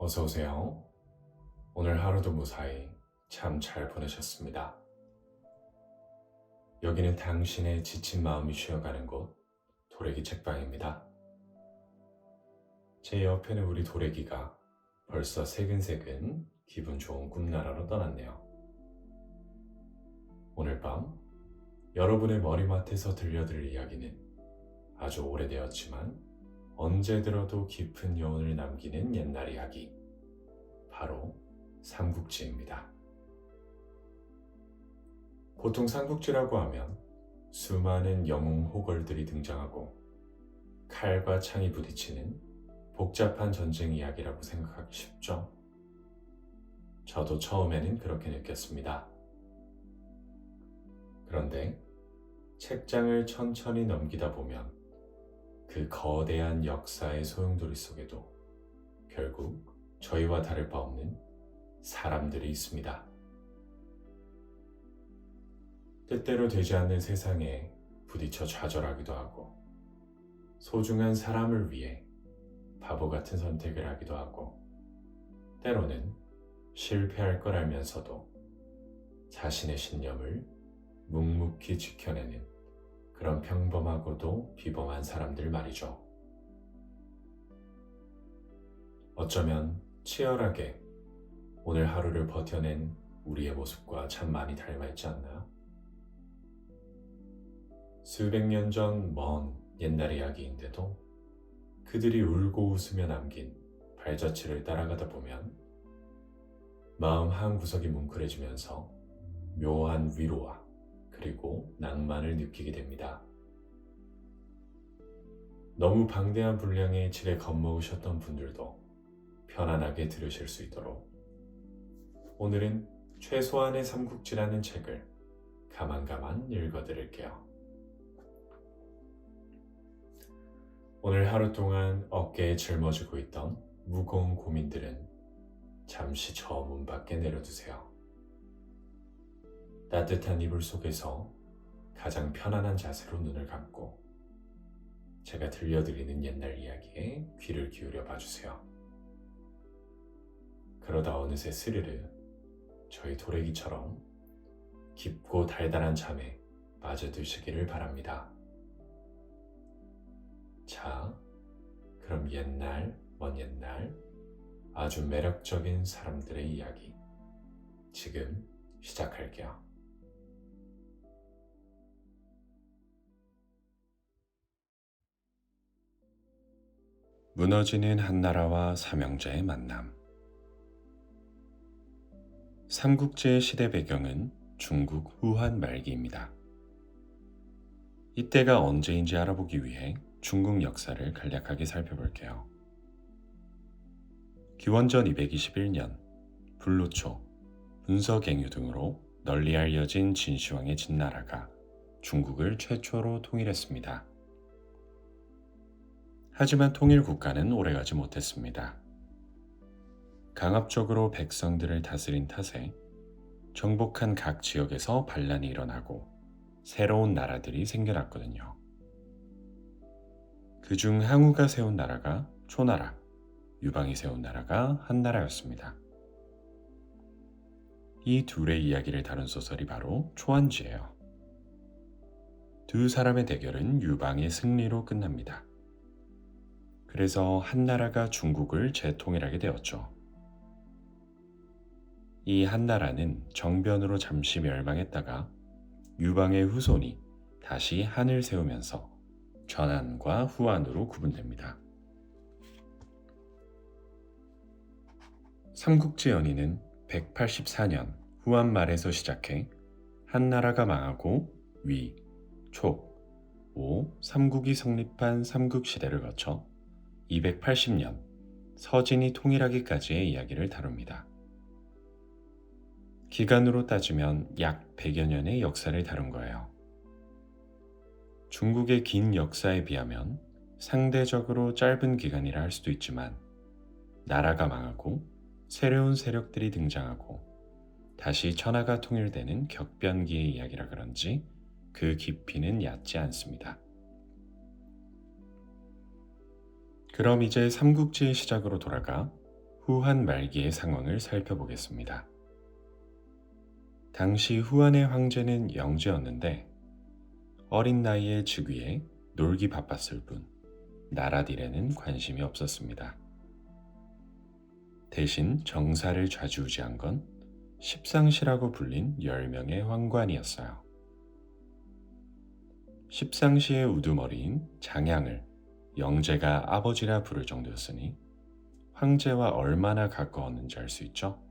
어서 오세요. 오늘 하루도 무사히 참 잘 보내셨습니다. 여기는 당신의 지친 마음이 쉬어가는 곳, 도래기 책방입니다. 제 옆에는 우리 도래기가 벌써 새근새근 기분 좋은 꿈나라로 떠났네요. 오늘 밤 여러분의 머리맡에서 들려드릴 이야기는 아주 오래되었지만 언제 들어도 깊은 여운을 남기는 옛날 이야기, 바로 삼국지입니다. 보통 삼국지라고 하면 수많은 영웅 호걸들이 등장하고 칼과 창이 부딪히는 복잡한 전쟁 이야기라고 생각하기 쉽죠? 저도 처음에는 그렇게 느꼈습니다. 그런데 책장을 천천히 넘기다 보면 그 거대한 역사의 소용돌이 속에도 결국 저희와 다를 바 없는 사람들이 있습니다. 뜻대로 되지 않는 세상에 부딪혀 좌절하기도 하고, 소중한 사람을 위해 바보 같은 선택을 하기도 하고, 때로는 실패할 걸 알면서도 자신의 신념을 묵묵히 지켜내는 그런 평범하고도 비범한 사람들 말이죠. 어쩌면 치열하게 오늘 하루를 버텨낸 우리의 모습과 참 많이 닮아있지 않나요? 수백 년 전 먼 옛날 이야기인데도 그들이 울고 웃으며 남긴 발자취를 따라가다 보면 마음 한구석이 뭉클해지면서 묘한 위로와 그리고 낭만을 느끼게 됩니다. 너무 방대한 분량의 책을 겁먹으셨던 분들도 편안하게 들으실 수 있도록 오늘은 최소한의 삼국지라는 책을 가만가만 읽어드릴게요. 오늘 하루 동안 어깨에 짊어지고 있던 무거운 고민들은 잠시 저 문 밖에 내려두세요. 따뜻한 이불 속에서 가장 편안한 자세로 눈을 감고 제가 들려드리는 옛날 이야기에 귀를 기울여 봐주세요. 그러다 어느새 스르르 저희 도래기처럼 깊고 달달한 잠에 빠져드시기를 바랍니다. 자, 그럼 옛날, 먼 옛날 아주 매력적인 사람들의 이야기 지금 시작할게요. 무너지는 한나라와 삼형제의 만남. 삼국지의 시대 배경은 중국 후한 말기입니다. 이때가 언제인지 알아보기 위해 중국 역사를 간략하게 살펴볼게요. 기원전 221년 불로초, 문서갱유 등으로 널리 알려진 진시황의 진나라가 중국을 최초로 통일했습니다. 하지만 통일 국가는 오래가지 못했습니다. 강압적으로 백성들을 다스린 탓에 정복한 각 지역에서 반란이 일어나고 새로운 나라들이 생겨났거든요. 그중 항우가 세운 나라가 초나라, 유방이 세운 나라가 한나라였습니다. 이 둘의 이야기를 다룬 소설이 바로 초안지예요. 두 사람의 대결은 유방의 승리로 끝납니다. 그래서 한나라가 중국을 재통일하게 되었죠. 이 한나라는 정변으로 잠시 멸망했다가 유방의 후손이 다시 한을 세우면서 전한과 후한으로 구분됩니다. 삼국지 연의는 184년 후한 말에서 시작해 한나라가 망하고 위, 촉, 오, 삼국이 성립한 삼국시대를 거쳐 280년 서진이 통일하기까지의 이야기를 다룹니다. 기간으로 따지면 약 100여 년의 역사를 다룬 거예요. 중국의 긴 역사에 비하면 상대적으로 짧은 기간이라 할 수도 있지만 나라가 망하고 새로운 세력들이 등장하고 다시 천하가 통일되는 격변기의 이야기라 그런지 그 깊이는 얕지 않습니다. 그럼 이제 삼국지의 시작으로 돌아가 후한 말기의 상황을 살펴보겠습니다. 당시 후한의 황제는 영제였는데 어린 나이에 즉위해 놀기 바빴을 뿐 나라딜에는 관심이 없었습니다. 대신 정사를 좌지우지한 건 십상시라고 불린 10명의 황관이었어요. 십상시의 우두머리인 장양을 영제가 아버지라 부를 정도였으니 황제와 얼마나 가까웠는지 알 수 있죠.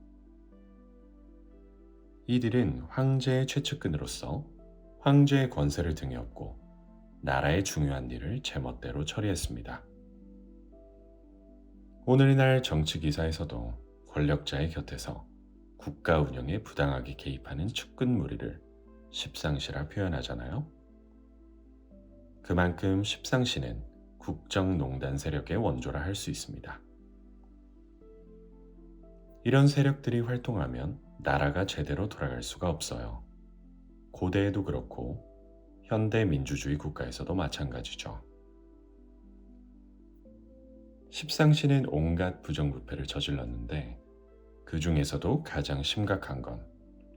이들은 황제의 최측근으로서 황제의 권세를 등에 업고 나라의 중요한 일을 제멋대로 처리했습니다. 오늘날 정치 기사에서도 권력자의 곁에서 국가 운영에 부당하게 개입하는 측근 무리를 십상시라 표현하잖아요. 그만큼 십상시는 국정농단 세력의 원조라 할 수 있습니다. 이런 세력들이 활동하면 나라가 제대로 돌아갈 수가 없어요. 고대에도 그렇고 현대 민주주의 국가에서도 마찬가지죠. 십상시는 온갖 부정부패를 저질렀는데 그 중에서도 가장 심각한 건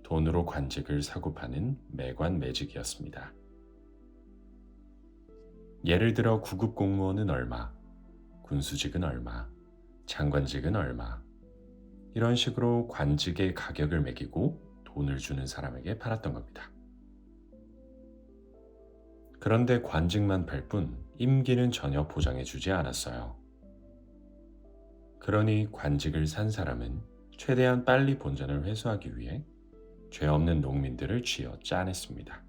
돈으로 관직을 사고 파는 매관 매직이었습니다. 예를 들어 구급 공무원은 얼마, 군수직은 얼마, 장관직은 얼마, 이런 식으로 관직의 가격을 매기고 돈을 주는 사람에게 팔았던 겁니다. 그런데 관직만 팔 뿐 임기는 전혀 보장해주지 않았어요. 그러니 관직을 산 사람은 최대한 빨리 본전을 회수하기 위해 죄 없는 농민들을 쥐어 짜냈습니다.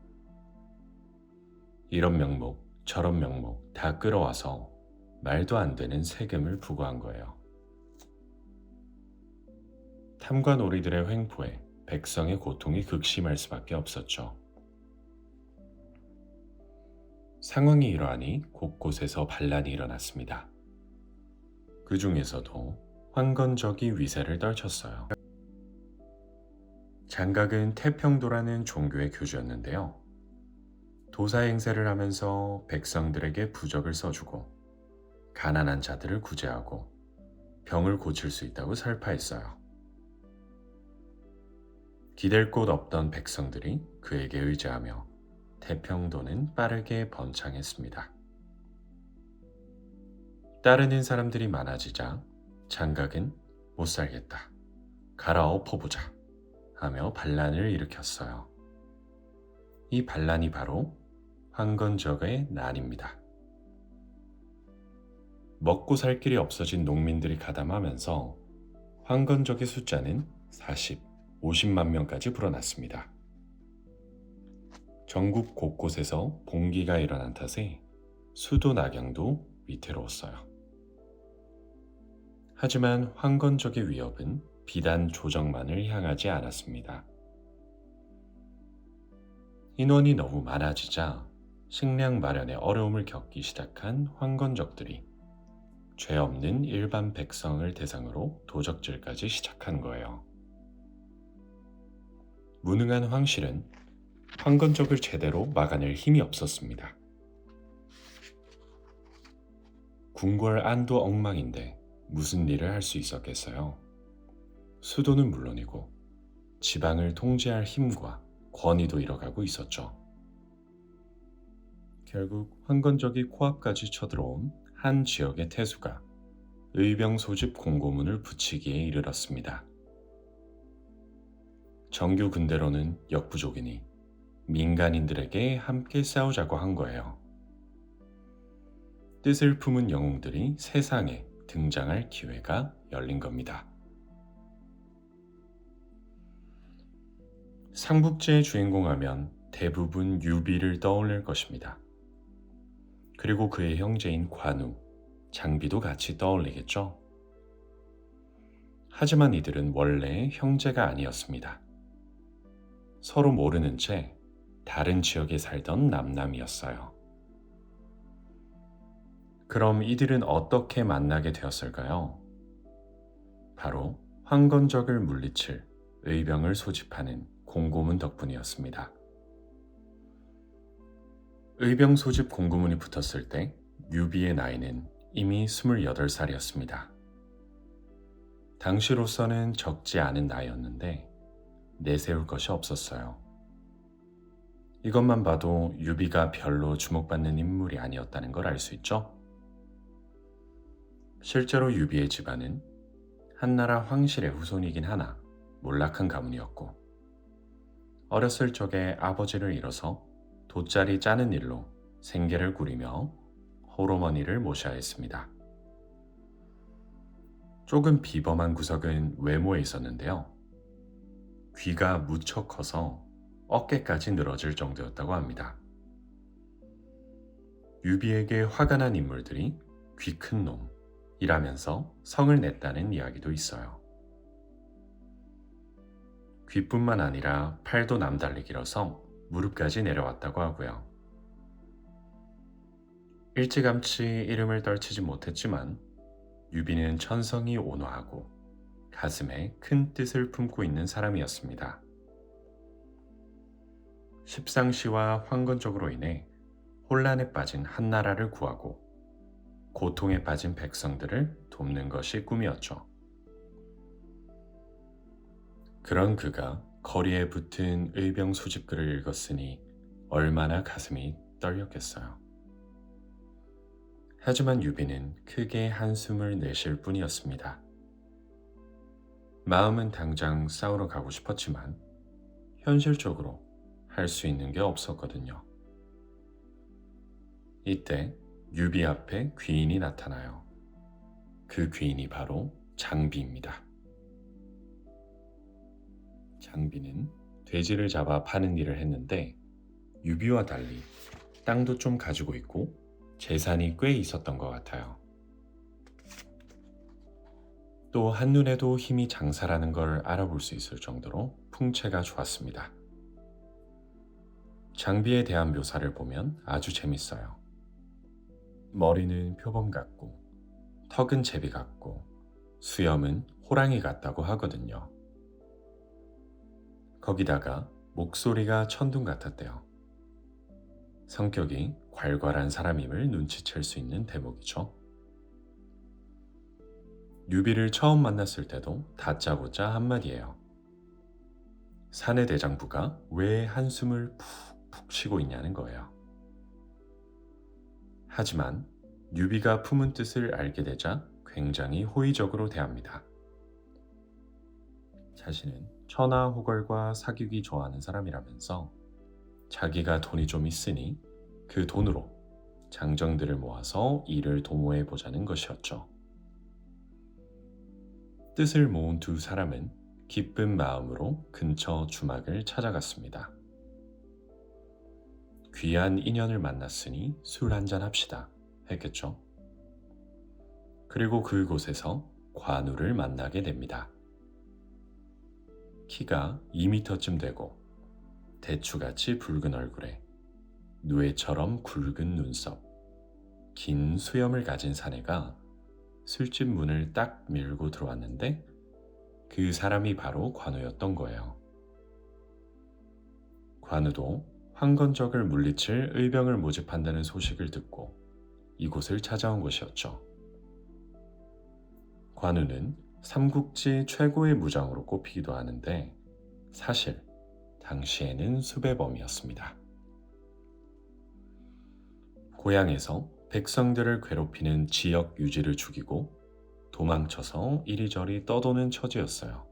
이런 명목, 저런 명목 다 끌어와서 말도 안 되는 세금을 부과한 거예요. 탐관오리들의 횡포에 백성의 고통이 극심할 수밖에 없었죠. 상황이 이러하니 곳곳에서 반란이 일어났습니다. 그 중에서도 황건적이 위세를 떨쳤어요. 장각은 태평도라는 종교의 교주였는데요. 도사 행세를 하면서 백성들에게 부적을 써주고 가난한 자들을 구제하고 병을 고칠 수 있다고 설파했어요. 기댈 곳 없던 백성들이 그에게 의지하며 태평도는 빠르게 번창했습니다. 따르는 사람들이 많아지자 장각은 못 살겠다, 갈아엎어보자 하며 반란을 일으켰어요. 이 반란이 바로 황건적의 난입니다. 먹고 살 길이 없어진 농민들이 가담하면서 황건적의 숫자는 40, 50만 명까지 불어났습니다. 전국 곳곳에서 봉기가 일어난 탓에 수도 낙양도 위태로웠어요. 하지만 황건적의 위협은 비단 조정만을 향하지 않았습니다. 인원이 너무 많아지자 식량 마련에 어려움을 겪기 시작한 황건적들이 죄 없는 일반 백성을 대상으로 도적질까지 시작한 거예요. 무능한 황실은 황건적을 제대로 막아낼 힘이 없었습니다. 궁궐 안도 엉망인데 무슨 일을 할 수 있었겠어요? 수도는 물론이고 지방을 통제할 힘과 권위도 잃어가고 있었죠. 결국 황건적이 코앞까지 쳐들어온 한 지역의 태수가 의병 소집 공고문을 붙이기에 이르렀습니다. 정규 군대로는 역부족이니 민간인들에게 함께 싸우자고 한 거예요. 뜻을 품은 영웅들이 세상에 등장할 기회가 열린 겁니다. 삼국지의 주인공 하면 대부분 유비를 떠올릴 것입니다. 그리고 그의 형제인 관우, 장비도 같이 떠올리겠죠. 하지만 이들은 원래 형제가 아니었습니다. 서로 모르는 채 다른 지역에 살던 남남이었어요. 그럼 이들은 어떻게 만나게 되었을까요? 바로 황건적을 물리칠 의병을 소집하는 공고문 덕분이었습니다. 의병 소집 공고문이 붙었을 때 유비의 나이는 이미 28살이었습니다. 당시로서는 적지 않은 나이였는데 내세울 것이 없었어요. 이것만 봐도 유비가 별로 주목받는 인물이 아니었다는 걸 알 수 있죠? 실제로 유비의 집안은 한나라 황실의 후손이긴 하나 몰락한 가문이었고, 어렸을 적에 아버지를 잃어서 돗자리 짜는 일로 생계를 꾸리며 호로머니를 모셔야 했습니다. 조금 비범한 구석은 외모에 있었는데요. 귀가 무척 커서 어깨까지 늘어질 정도였다고 합니다. 유비에게 화가 난 인물들이 귀 큰 놈이라면서 성을 냈다는 이야기도 있어요. 귀뿐만 아니라 팔도 남달리 길어서 무릎까지 내려왔다고 하고요. 일찌감치 이름을 떨치지 못했지만 유비는 천성이 온화하고 가슴에 큰 뜻을 품고 있는 사람이었습니다. 십상시와 황건적으로 인해 혼란에 빠진 한나라를 구하고 고통에 빠진 백성들을 돕는 것이 꿈이었죠. 그런 그가 거리에 붙은 의병 소집글을 읽었으니 얼마나 가슴이 떨렸겠어요. 하지만 유비는 크게 한숨을 내쉴 뿐이었습니다. 마음은 당장 싸우러 가고 싶었지만 현실적으로 할 수 있는 게 없었거든요. 이때 유비 앞에 귀인이 나타나요. 그 귀인이 바로 장비입니다. 장비는 돼지를 잡아 파는 일을 했는데 유비와 달리 땅도 좀 가지고 있고 재산이 꽤 있었던 것 같아요. 또 한눈에도 힘이 장사라는 걸 알아볼 수 있을 정도로 풍채가 좋았습니다. 장비에 대한 묘사를 보면 아주 재밌어요. 머리는 표범 같고 턱은 제비 같고 수염은 호랑이 같다고 하거든요. 거기다가 목소리가 천둥 같았대요. 성격이 괄괄한 사람임을 눈치챌 수 있는 대목이죠. 유비를 처음 만났을 때도 다짜고짜 한마디예요. 사내 대장부가 왜 한숨을 푹푹 쉬고 있냐는 거예요. 하지만 유비가 품은 뜻을 알게 되자 굉장히 호의적으로 대합니다. 자신은 천하호걸과 사귀기 좋아하는 사람이라면서 자기가 돈이 좀 있으니 그 돈으로 장정들을 모아서 일을 도모해 보자는 것이었죠. 뜻을 모은 두 사람은 기쁜 마음으로 근처 주막을 찾아갔습니다. 귀한 인연을 만났으니 술 한잔 합시다 했겠죠. 그리고 그곳에서 관우를 만나게 됩니다. 키가 2m쯤 되고 대추같이 붉은 얼굴에 누에처럼 굵은 눈썹, 긴 수염을 가진 사내가 술집 문을 딱 밀고 들어왔는데 그 사람이 바로 관우였던 거예요. 관우도 황건적을 물리칠 의병을 모집한다는 소식을 듣고 이곳을 찾아온 것이었죠. 관우는 삼국지 최고의 무장으로 꼽히기도 하는데 사실 당시에는 수배범이었습니다. 고향에서 백성들을 괴롭히는 지역 유지를 죽이고 도망쳐서 이리저리 떠도는 처지였어요.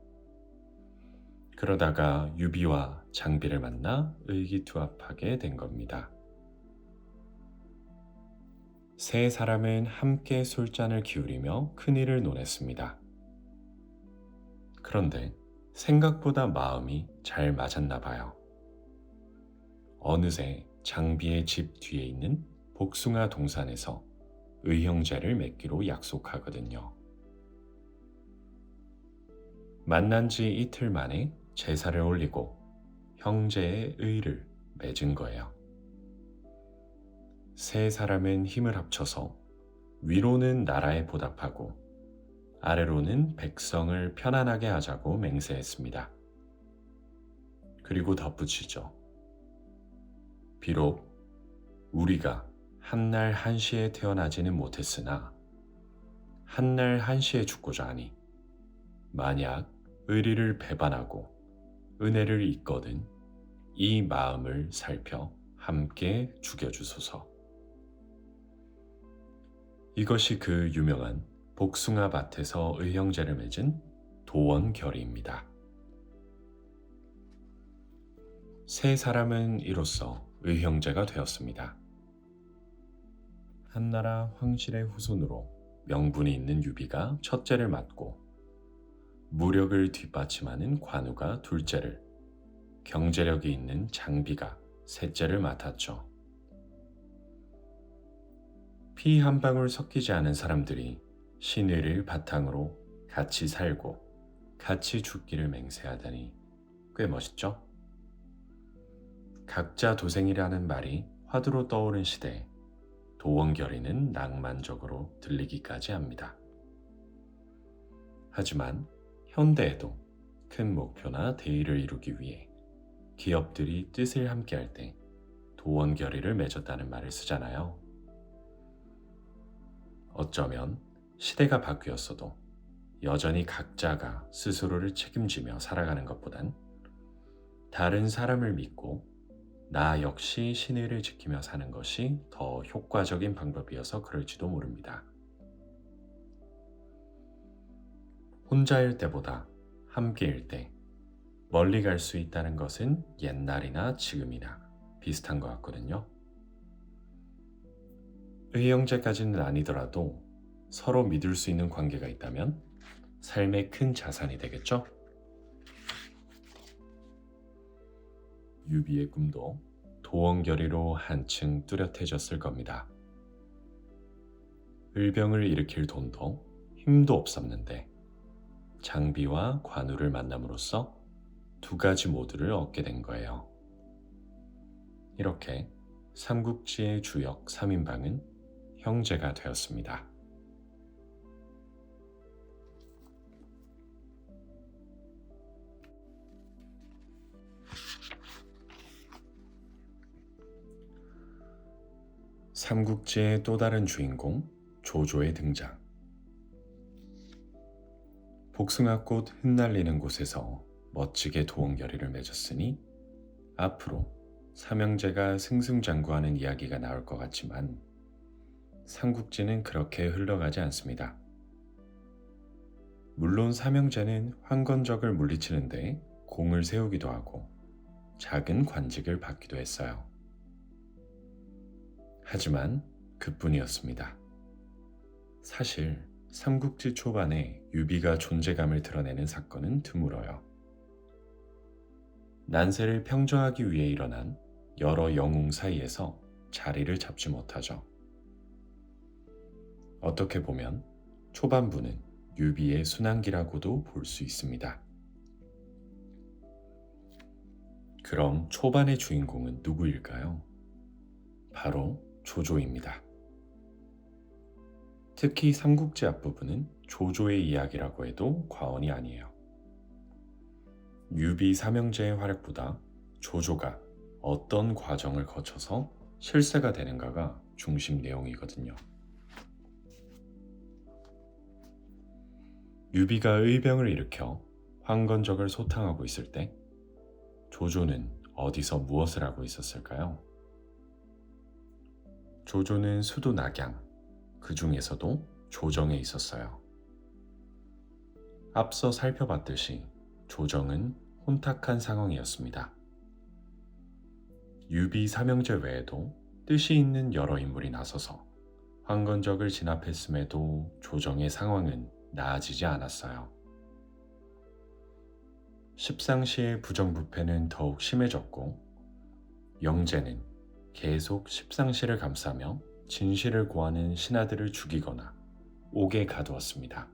그러다가 유비와 장비를 만나 의기투합하게 된 겁니다. 세 사람은 함께 술잔을 기울이며 큰일을 논했습니다. 그런데 생각보다 마음이 잘 맞았나 봐요. 어느새 장비의 집 뒤에 있는 복숭아 동산에서 의형제를 맺기로 약속하거든요. 만난 지 이틀 만에 제사를 올리고 형제의 의를 맺은 거예요. 세 사람은 힘을 합쳐서 위로는 나라에 보답하고 아래로는 백성을 편안하게 하자고 맹세했습니다. 그리고 덧붙이죠. 비록 우리가 한날 한시에 태어나지는 못했으나 한날 한시에 죽고자 하니 만약 의리를 배반하고 은혜를 잊거든 이 마음을 살펴 함께 죽여주소서. 이것이 그 유명한 복숭아 밭에서 의형제를 맺은 도원결의입니다. 세 사람은 이로써 의형제가 되었습니다. 한나라 황실의 후손으로 명분이 있는 유비가 첫째를 맡고 무력을 뒷받침하는 관우가 둘째를, 경제력이 있는 장비가 셋째를 맡았죠. 피 한 방울 섞이지 않은 사람들이 신의를 바탕으로 같이 살고 같이 죽기를 맹세하다니 꽤 멋있죠? 각자 도생이라는 말이 화두로 떠오른 시대에 도원결의는 낭만적으로 들리기까지 합니다. 하지만 현대에도 큰 목표나 대의를 이루기 위해 기업들이 뜻을 함께할 때 도원결의를 맺었다는 말을 쓰잖아요. 어쩌면 시대가 바뀌었어도 여전히 각자가 스스로를 책임지며 살아가는 것보단 다른 사람을 믿고 나 역시 신의를 지키며 사는 것이 더 효과적인 방법이어서 그럴지도 모릅니다. 혼자일 때보다 함께일 때 멀리 갈 수 있다는 것은 옛날이나 지금이나 비슷한 것 같거든요. 의형제까지는 아니더라도 서로 믿을 수 있는 관계가 있다면 삶의 큰 자산이 되겠죠? 유비의 꿈도 도원결의로 한층 뚜렷해졌을 겁니다. 을병을 일으킬 돈도 힘도 없었는데 장비와 관우를 만남으로써 두 가지 모두를 얻게 된 거예요. 이렇게 삼국지의 주역 3인방은 형제가 되었습니다. 삼국지의 또 다른 주인공 조조의 등장. 복숭아꽃 흩날리는 곳에서 멋지게 도원결의를 맺었으니 앞으로 삼형제가 승승장구하는 이야기가 나올 것 같지만 삼국지는 그렇게 흘러가지 않습니다. 물론 삼형제는 황건적을 물리치는데 공을 세우기도 하고 작은 관직을 받기도 했어요. 하지만 그뿐이었습니다. 사실 삼국지 초반에 유비가 존재감을 드러내는 사건은 드물어요. 난세를 평정하기 위해 일어난 여러 영웅 사이에서 자리를 잡지 못하죠. 어떻게 보면 초반부는 유비의 순항기라고도 볼 수 있습니다. 그럼 초반의 주인공은 누구일까요? 바로 조조입니다. 특히 삼국지 앞부분은 조조의 이야기라고 해도 과언이 아니에요. 유비 삼형제의 활약보다 조조가 어떤 과정을 거쳐서 실세가 되는가가 중심 내용이거든요. 유비가 의병을 일으켜 황건적을 소탕하고 있을 때 조조는 어디서 무엇을 하고 있었을까요? 조조는 수도 낙양, 그 중에서도 조정에 있었어요. 앞서 살펴봤듯이 조정은 혼탁한 상황이었습니다. 유비 삼형제 외에도 뜻이 있는 여러 인물이 나서서 황건적을 진압했음에도 조정의 상황은 나아지지 않았어요. 십상시의 부정부패는 더욱 심해졌고 영제는 계속 십상시를 감싸며 진실을 고하는 신하들을 죽이거나 옥에 가두었습니다.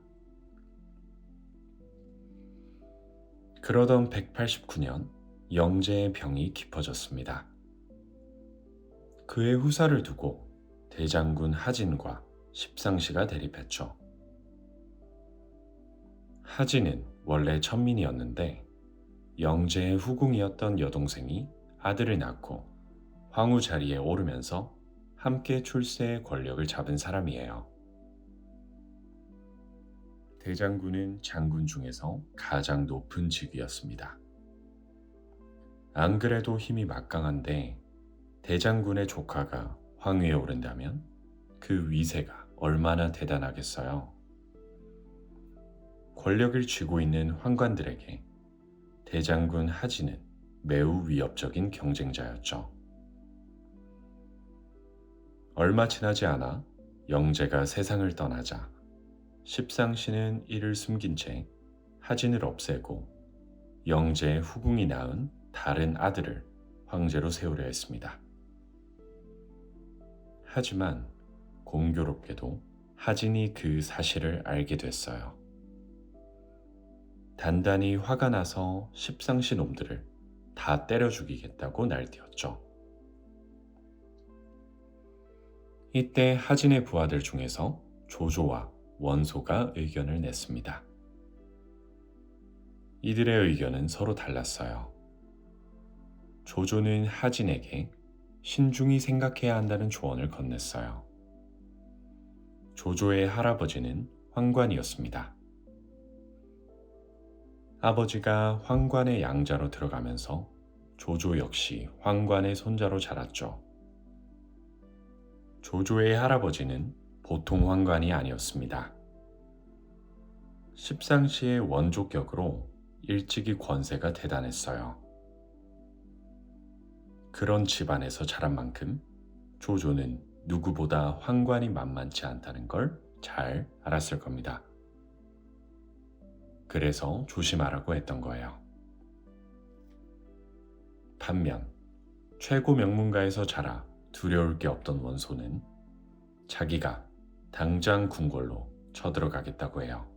그러던 189년 영제의 병이 깊어졌습니다. 그의 후사를 두고 대장군 하진과 십상시가 대립했죠. 하진은 원래 천민이었는데 영제의 후궁이었던 여동생이 아들을 낳고 황후 자리에 오르면서 함께 출세의 권력을 잡은 사람이에요. 대장군은 장군 중에서 가장 높은 직위였습니다. 안 그래도 힘이 막강한데 대장군의 조카가 황위에 오른다면 그 위세가 얼마나 대단하겠어요. 권력을 쥐고 있는 환관들에게 대장군 하진은 매우 위협적인 경쟁자였죠. 얼마 지나지 않아 영제가 세상을 떠나자 십상시는 이를 숨긴 채 하진을 없애고 영제의 후궁이 낳은 다른 아들을 황제로 세우려 했습니다. 하지만 공교롭게도 하진이 그 사실을 알게 됐어요. 단단히 화가 나서 십상시 놈들을 다 때려 죽이겠다고 날뛰었죠. 이때 하진의 부하들 중에서 조조와 원소가 의견을 냈습니다. 이들의 의견은 서로 달랐어요. 조조는 하진에게 신중히 생각해야 한다는 조언을 건넸어요. 조조의 할아버지는 황관이었습니다. 아버지가 황관의 양자로 들어가면서 조조 역시 황관의 손자로 자랐죠. 조조의 할아버지는 보통 황관이 아니었습니다. 십상시의 원조격으로 일찍이 권세가 대단했어요. 그런 집안에서 자란 만큼 조조는 누구보다 황관이 만만치 않다는 걸 잘 알았을 겁니다. 그래서 조심하라고 했던 거예요. 반면 최고 명문가에서 자라 두려울 게 없던 원소는 자기가 당장 궁궐로 쳐들어가겠다고 해요.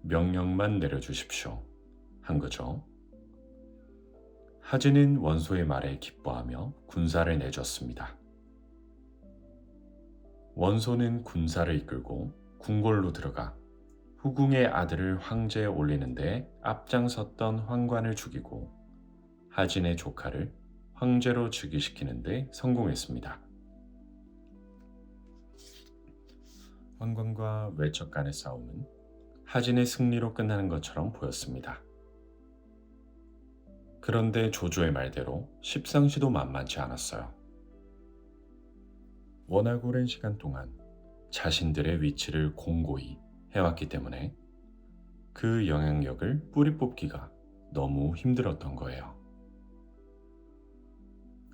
명령만 내려주십시오 한 거죠. 하진은 원소의 말에 기뻐하며 군사를 내줬습니다. 원소는 군사를 이끌고 궁궐로 들어가 후궁의 아들을 황제에 올리는 데 앞장섰던 황관을 죽이고 하진의 조카를 황제로 즉위시키는 데 성공했습니다. 황관과 외척 간의 싸움은 하진의 승리로 끝나는 것처럼 보였습니다. 그런데 조조의 말대로 십상시도 만만치 않았어요. 워낙 오랜 시간 동안 자신들의 위치를 공고히 해왔기 때문에 그 영향력을 뿌리 뽑기가 너무 힘들었던 거예요.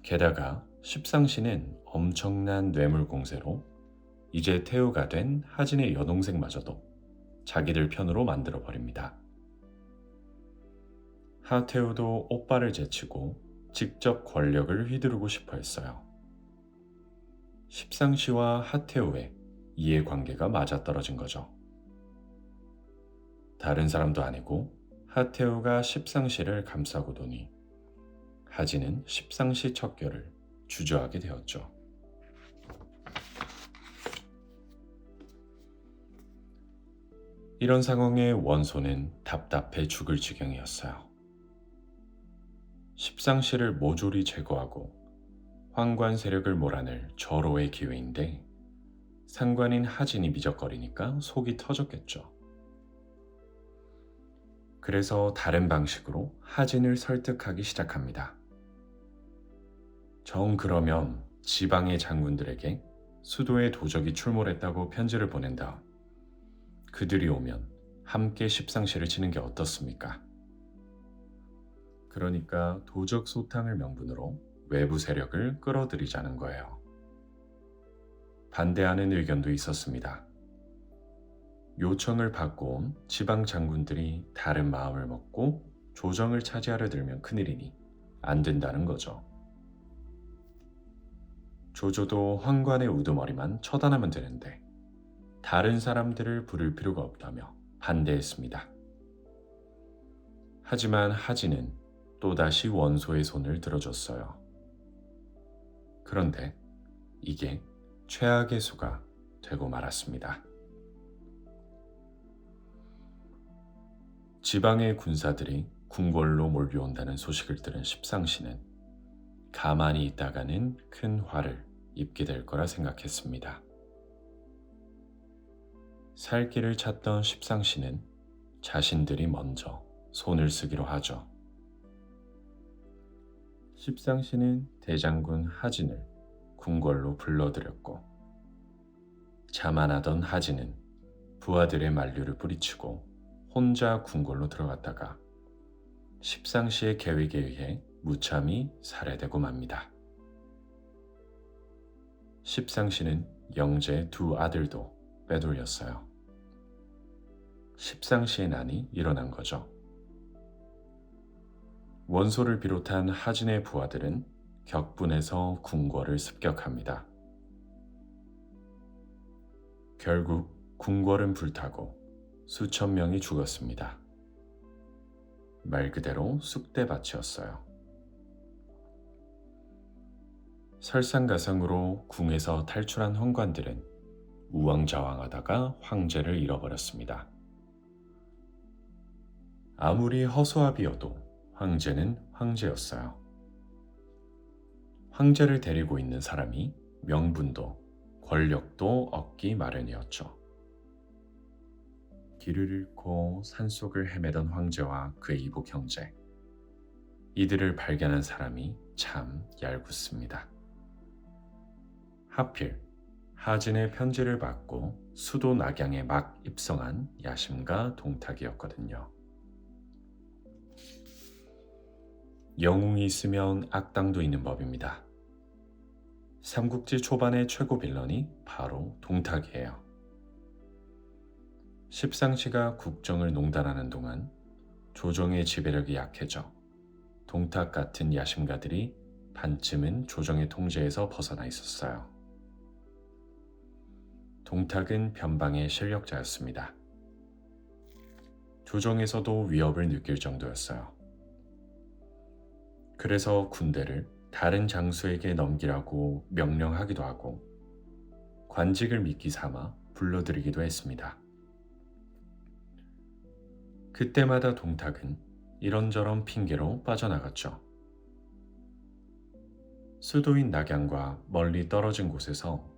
게다가 십상시는 엄청난 뇌물 공세로 이제 태우가 된 하진의 여동생마저도 자기들 편으로 만들어 버립니다. 하태우도 오빠를 제치고 직접 권력을 휘두르고 싶어 했어요. 십상시와 하태우의 이해관계가 맞아떨어진 거죠. 다른 사람도 아니고 하태우가 십상시를 감싸고 도니 하진은 십상시 척결을 주저하게 되었죠. 이런 상황에 원소는 답답해 죽을 지경이었어요. 십상시를 모조리 제거하고 황관 세력을 몰아낼 절호의 기회인데 상관인 하진이 미적거리니까 속이 터졌겠죠. 그래서 다른 방식으로 하진을 설득하기 시작합니다. 정 그러면 지방의 장군들에게 수도에 도적이 출몰했다고 편지를 보낸 다음 그들이 오면 함께 십상시를 치는 게 어떻습니까? 그러니까 도적 소탕을 명분으로 외부 세력을 끌어들이자는 거예요. 반대하는 의견도 있었습니다. 요청을 받고 온 지방 장군들이 다른 마음을 먹고 조정을 차지하려 들면 큰일이니 안 된다는 거죠. 조조도 황관의 우두머리만 처단하면 되는데 다른 사람들을 부를 필요가 없다며 반대했습니다. 하지만 하진은 또다시 원소의 손을 들어줬어요. 그런데 이게 최악의 수가 되고 말았습니다. 지방의 군사들이 궁궐로 몰려온다는 소식을 들은 십상시는 가만히 있다가는 큰 화를 입게 될 거라 생각했습니다. 살 길을 찾던 십상시는 자신들이 먼저 손을 쓰기로 하죠. 십상시는 대장군 하진을 궁궐로 불러들였고, 자만하던 하진은 부하들의 만류를 뿌리치고 혼자 궁궐로 들어갔다가 십상시의 계획에 의해 무참히 살해되고 맙니다. 십상시는 영제 두 아들도 빼돌렸어요. 십상시의 난이 일어난 거죠. 원소를 비롯한 하진의 부하들은 격분해서 궁궐을 습격합니다. 결국 궁궐은 불타고 수천 명이 죽었습니다. 말 그대로 쑥대밭이었어요. 설상가상으로 궁에서 탈출한宦관들은 우왕좌왕하다가 황제를 잃어버렸습니다. 아무리 허수아비여도 황제는 황제였어요. 황제를 데리고 있는 사람이 명분도 권력도 얻기 마련이었죠. 길을 잃고 산속을 헤매던 황제와 그의 이복 형제, 이들을 발견한 사람이 참 얄궂습니다. 하필 하진의 편지를 받고 수도 낙양에 막 입성한 야심과 동탁이었거든요. 영웅이 있으면 악당도 있는 법입니다. 삼국지 초반의 최고 빌런이 바로 동탁이에요. 십상시가 국정을 농단하는 동안 조정의 지배력이 약해져 동탁 같은 야심가들이 반쯤은 조정의 통제에서 벗어나 있었어요. 동탁은 변방의 실력자였습니다. 조정에서도 위협을 느낄 정도였어요. 그래서 군대를 다른 장수에게 넘기라고 명령하기도 하고 관직을 미끼 삼아 불러들이기도 했습니다. 그때마다 동탁은 이런저런 핑계로 빠져나갔죠. 수도인 낙양과 멀리 떨어진 곳에서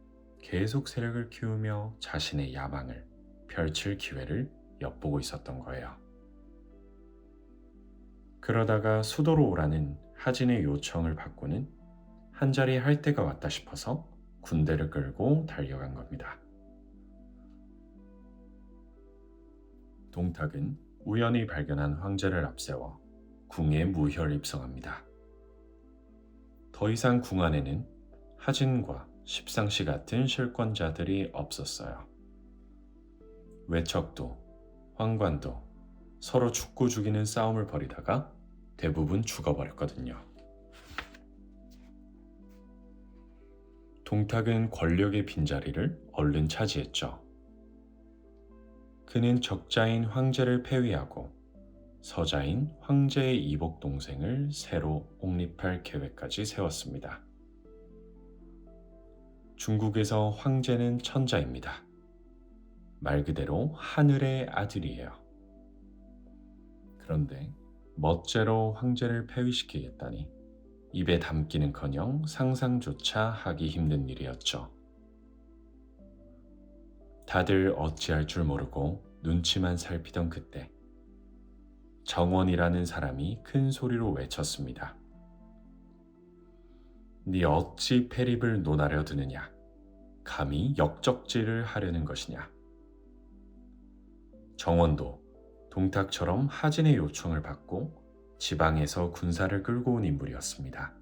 계속 세력을 키우며 자신의 야망을 펼칠 기회를 엿보고 있었던 거예요. 그러다가 수도로 오라는 하진의 요청을 받고는 한자리 할 때가 왔다 싶어서 군대를 끌고 달려간 겁니다. 동탁은 우연히 발견한 황제를 앞세워 궁에 무혈 입성합니다. 더 이상 궁 안에는 하진과 십상시 같은 실권자들이 없었어요. 외척도 황관도 서로 죽고 죽이는 싸움을 벌이다가 대부분 죽어버렸거든요. 동탁은 권력의 빈자리를 얼른 차지했죠. 그는 적자인 황제를 폐위하고 서자인 황제의 이복 동생을 새로 옹립할 계획까지 세웠습니다. 중국에서 황제는 천자입니다. 말 그대로 하늘의 아들이에요. 그런데 멋제로 황제를 폐위시키겠다니 입에 담기는커녕 상상조차 하기 힘든 일이었죠. 다들 어찌할 줄 모르고 눈치만 살피던 그때 정원이라는 사람이 큰 소리로 외쳤습니다. 네 어찌 패립을 논하려 드느냐? 감히 역적질을 하려는 것이냐? 정원도 동탁처럼 하진의 요청을 받고 지방에서 군사를 끌고 온 인물이었습니다.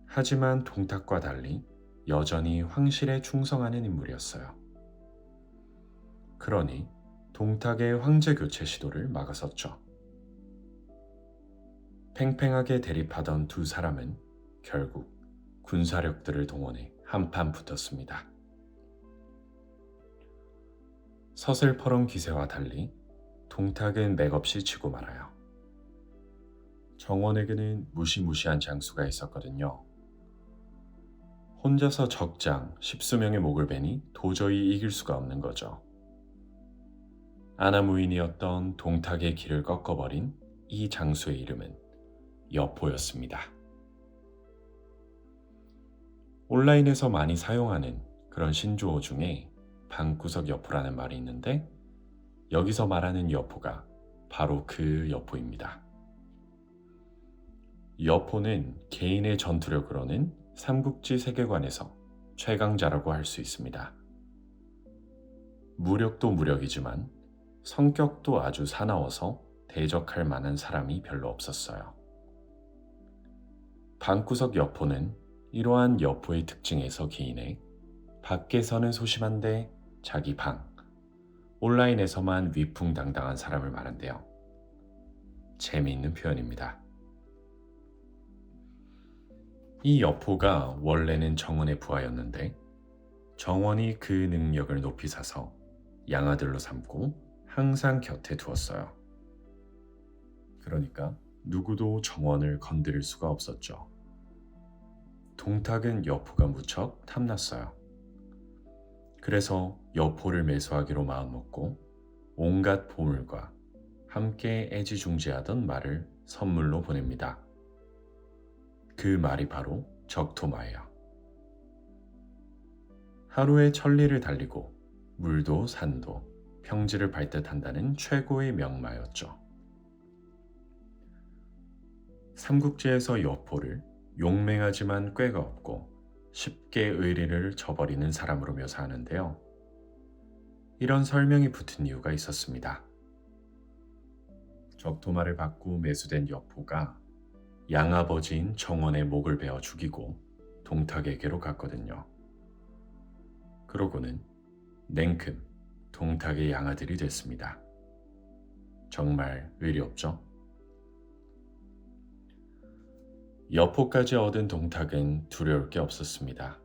하지만 동탁과 달리 여전히 황실에 충성하는 인물이었어요. 그러니 동탁의 황제 교체 시도를 막았었죠. 팽팽하게 대립하던 두 사람은 결국 군사력들을 동원해 한판 붙었습니다. 서슬퍼런 기세와 달리 동탁은 맥없이 치고 말아요. 정원에게는 무시무시한 장수가 있었거든요. 혼자서 적장 10수명의 목을 베니 도저히 이길 수가 없는 거죠. 아나무인이었던 동탁의 길을 꺾어버린 이 장수의 이름은 여포였습니다. 온라인에서 많이 사용하는 그런 신조어 중에 방구석 여포라는 말이 있는데 여기서 말하는 여포가 바로 그 여포입니다. 여포는 개인의 전투력으로는 삼국지 세계관에서 최강자라고 할 수 있습니다. 무력도 무력이지만 성격도 아주 사나워서 대적할 만한 사람이 별로 없었어요. 방구석 여포는 이러한 여포의 특징에서 기인해 밖에서는 소심한데 자기 방, 온라인에서만 위풍당당한 사람을 말한대요. 재미있는 표현입니다. 이 여포가 원래는 정원의 부하였는데 정원이 그 능력을 높이 사서 양아들로 삼고 항상 곁에 두었어요. 그러니까 누구도 정원을 건드릴 수가 없었죠. 동탁은 여포가 무척 탐났어요. 그래서 여포를 매수하기로 마음먹고 온갖 보물과 함께 애지중지하던 말을 선물로 보냅니다. 그 말이 바로 적토마예요. 하루에 천리를 달리고 물도 산도 평지를 밟듯한다는 최고의 명마였죠. 삼국지에서 여포를 용맹하지만 꾀가 없고 쉽게 의리를 저버리는 사람으로 묘사하는데요. 이런 설명이 붙은 이유가 있었습니다. 적토마를 받고 매수된 여포가 양아버지인 정원의 목을 베어 죽이고 동탁에게로 갔거든요. 그러고는 냉큼 동탁의 양아들이 됐습니다. 정말 의리 없죠? 여포까지 얻은 동탁은 두려울 게 없었습니다.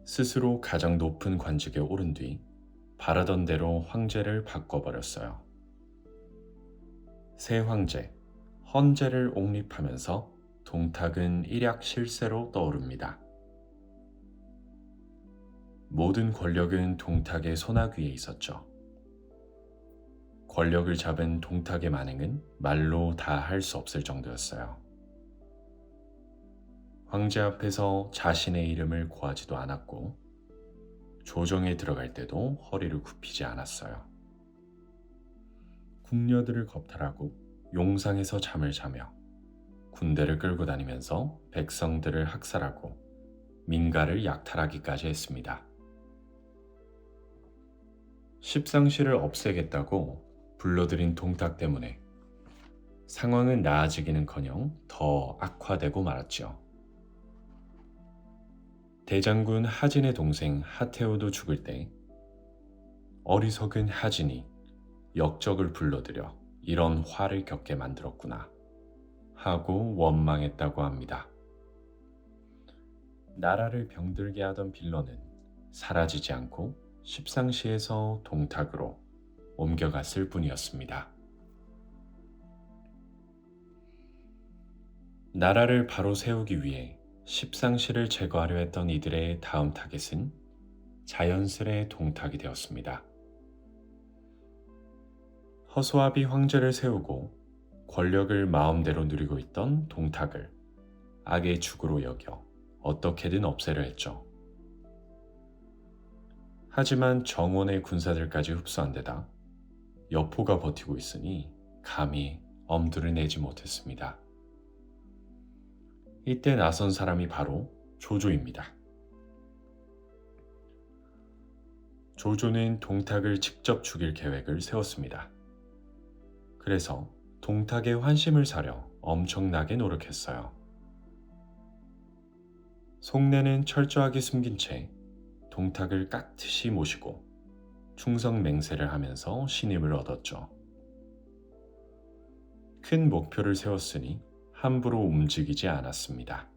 스스로 가장 높은 관직에 오른 뒤 바라던 대로 황제를 바꿔버렸어요. 새 황제, 헌제를 옹립하면서 동탁은 일약실세로 떠오릅니다. 모든 권력은 동탁의 손아귀에 있었죠. 권력을 잡은 동탁의 만행은 말로 다 할 수 없을 정도였어요. 황제 앞에서 자신의 이름을 고하지도 않았고 조정에 들어갈 때도 허리를 굽히지 않았어요. 궁녀들을 겁탈하고 용상에서 잠을 자며 군대를 끌고 다니면서 백성들을 학살하고 민가를 약탈하기까지 했습니다. 십상시를 없애겠다고 불러들인 동탁 때문에 상황은 나아지기는커녕 더 악화되고 말았죠. 대장군 하진의 동생 하태우도 죽을 때 어리석은 하진이 역적을 불러들여 이런 화를 겪게 만들었구나 하고 원망했다고 합니다. 나라를 병들게 하던 빌런은 사라지지 않고 십상시에서 동탁으로 옮겨갔을 뿐이었습니다. 나라를 바로 세우기 위해 십상시를 제거하려 했던 이들의 다음 타겟은 자연스레 동탁이 되었습니다. 허수아비 황제를 세우고 권력을 마음대로 누리고 있던 동탁을 악의 축으로 여겨 어떻게든 없애려 했죠. 하지만 정원의 군사들까지 흡수한 데다 여포가 버티고 있으니 감히 엄두를 내지 못했습니다. 이때 나선 사람이 바로 조조입니다. 조조는 동탁을 직접 죽일 계획을 세웠습니다. 그래서 동탁의 환심을 사려 엄청나게 노력했어요. 속내는 철저하게 숨긴 채 동탁을 깍듯이 모시고 충성 맹세를 하면서 신임을 얻었죠. 큰 목표를 세웠으니 함부로 움직이지 않았습니다.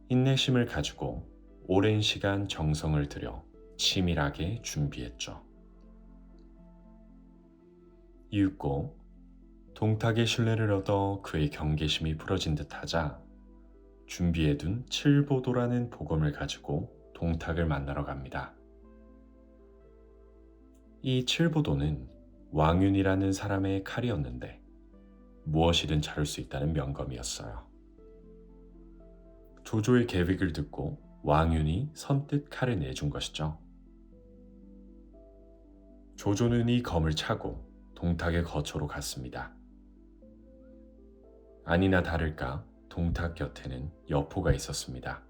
인내심을 가지고 오랜 시간 정성을 들여 치밀하게 준비했죠. 이윽고 동탁의 신뢰를 얻어 그의 경계심이 풀어진 듯하자 준비해둔 칠보도라는 복음을 가지고 동탁을 만나러 갑니다. 이 칠보도는 왕윤이라는 사람의 칼이었는데 무엇이든 자를 수 있다는 명검이었어요. 조조의 계획을 듣고 왕윤이 선뜻 칼을 내준 것이죠. 조조는 이 검을 차고 동탁의 거처로 갔습니다. 아니나 다를까 동탁 곁에는 여포가 있었습니다.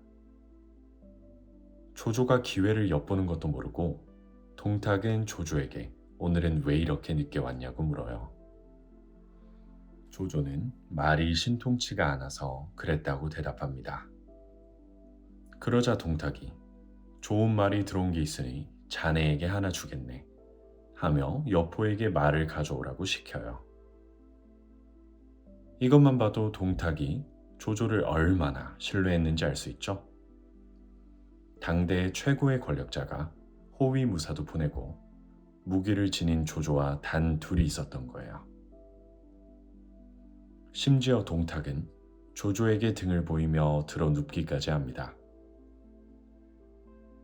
조조가 기회를 엿보는 것도 모르고 동탁은 조조에게 오늘은 왜 이렇게 늦게 왔냐고 물어요. 조조는 말이 신통치가 않아서 그랬다고 대답합니다. 그러자 동탁이 좋은 말이 들어온 게 있으니 자네에게 하나 주겠네 하며 여포에게 말을 가져오라고 시켜요. 이것만 봐도 동탁이 조조를 얼마나 신뢰했는지 알 수 있죠. 당대 최고의 권력자가 호위무사도 보내고 무기를 지닌 조조와 단 둘이 있었던 거예요. 심지어 동탁은 조조에게 등을 보이며 들어 눕기까지 합니다.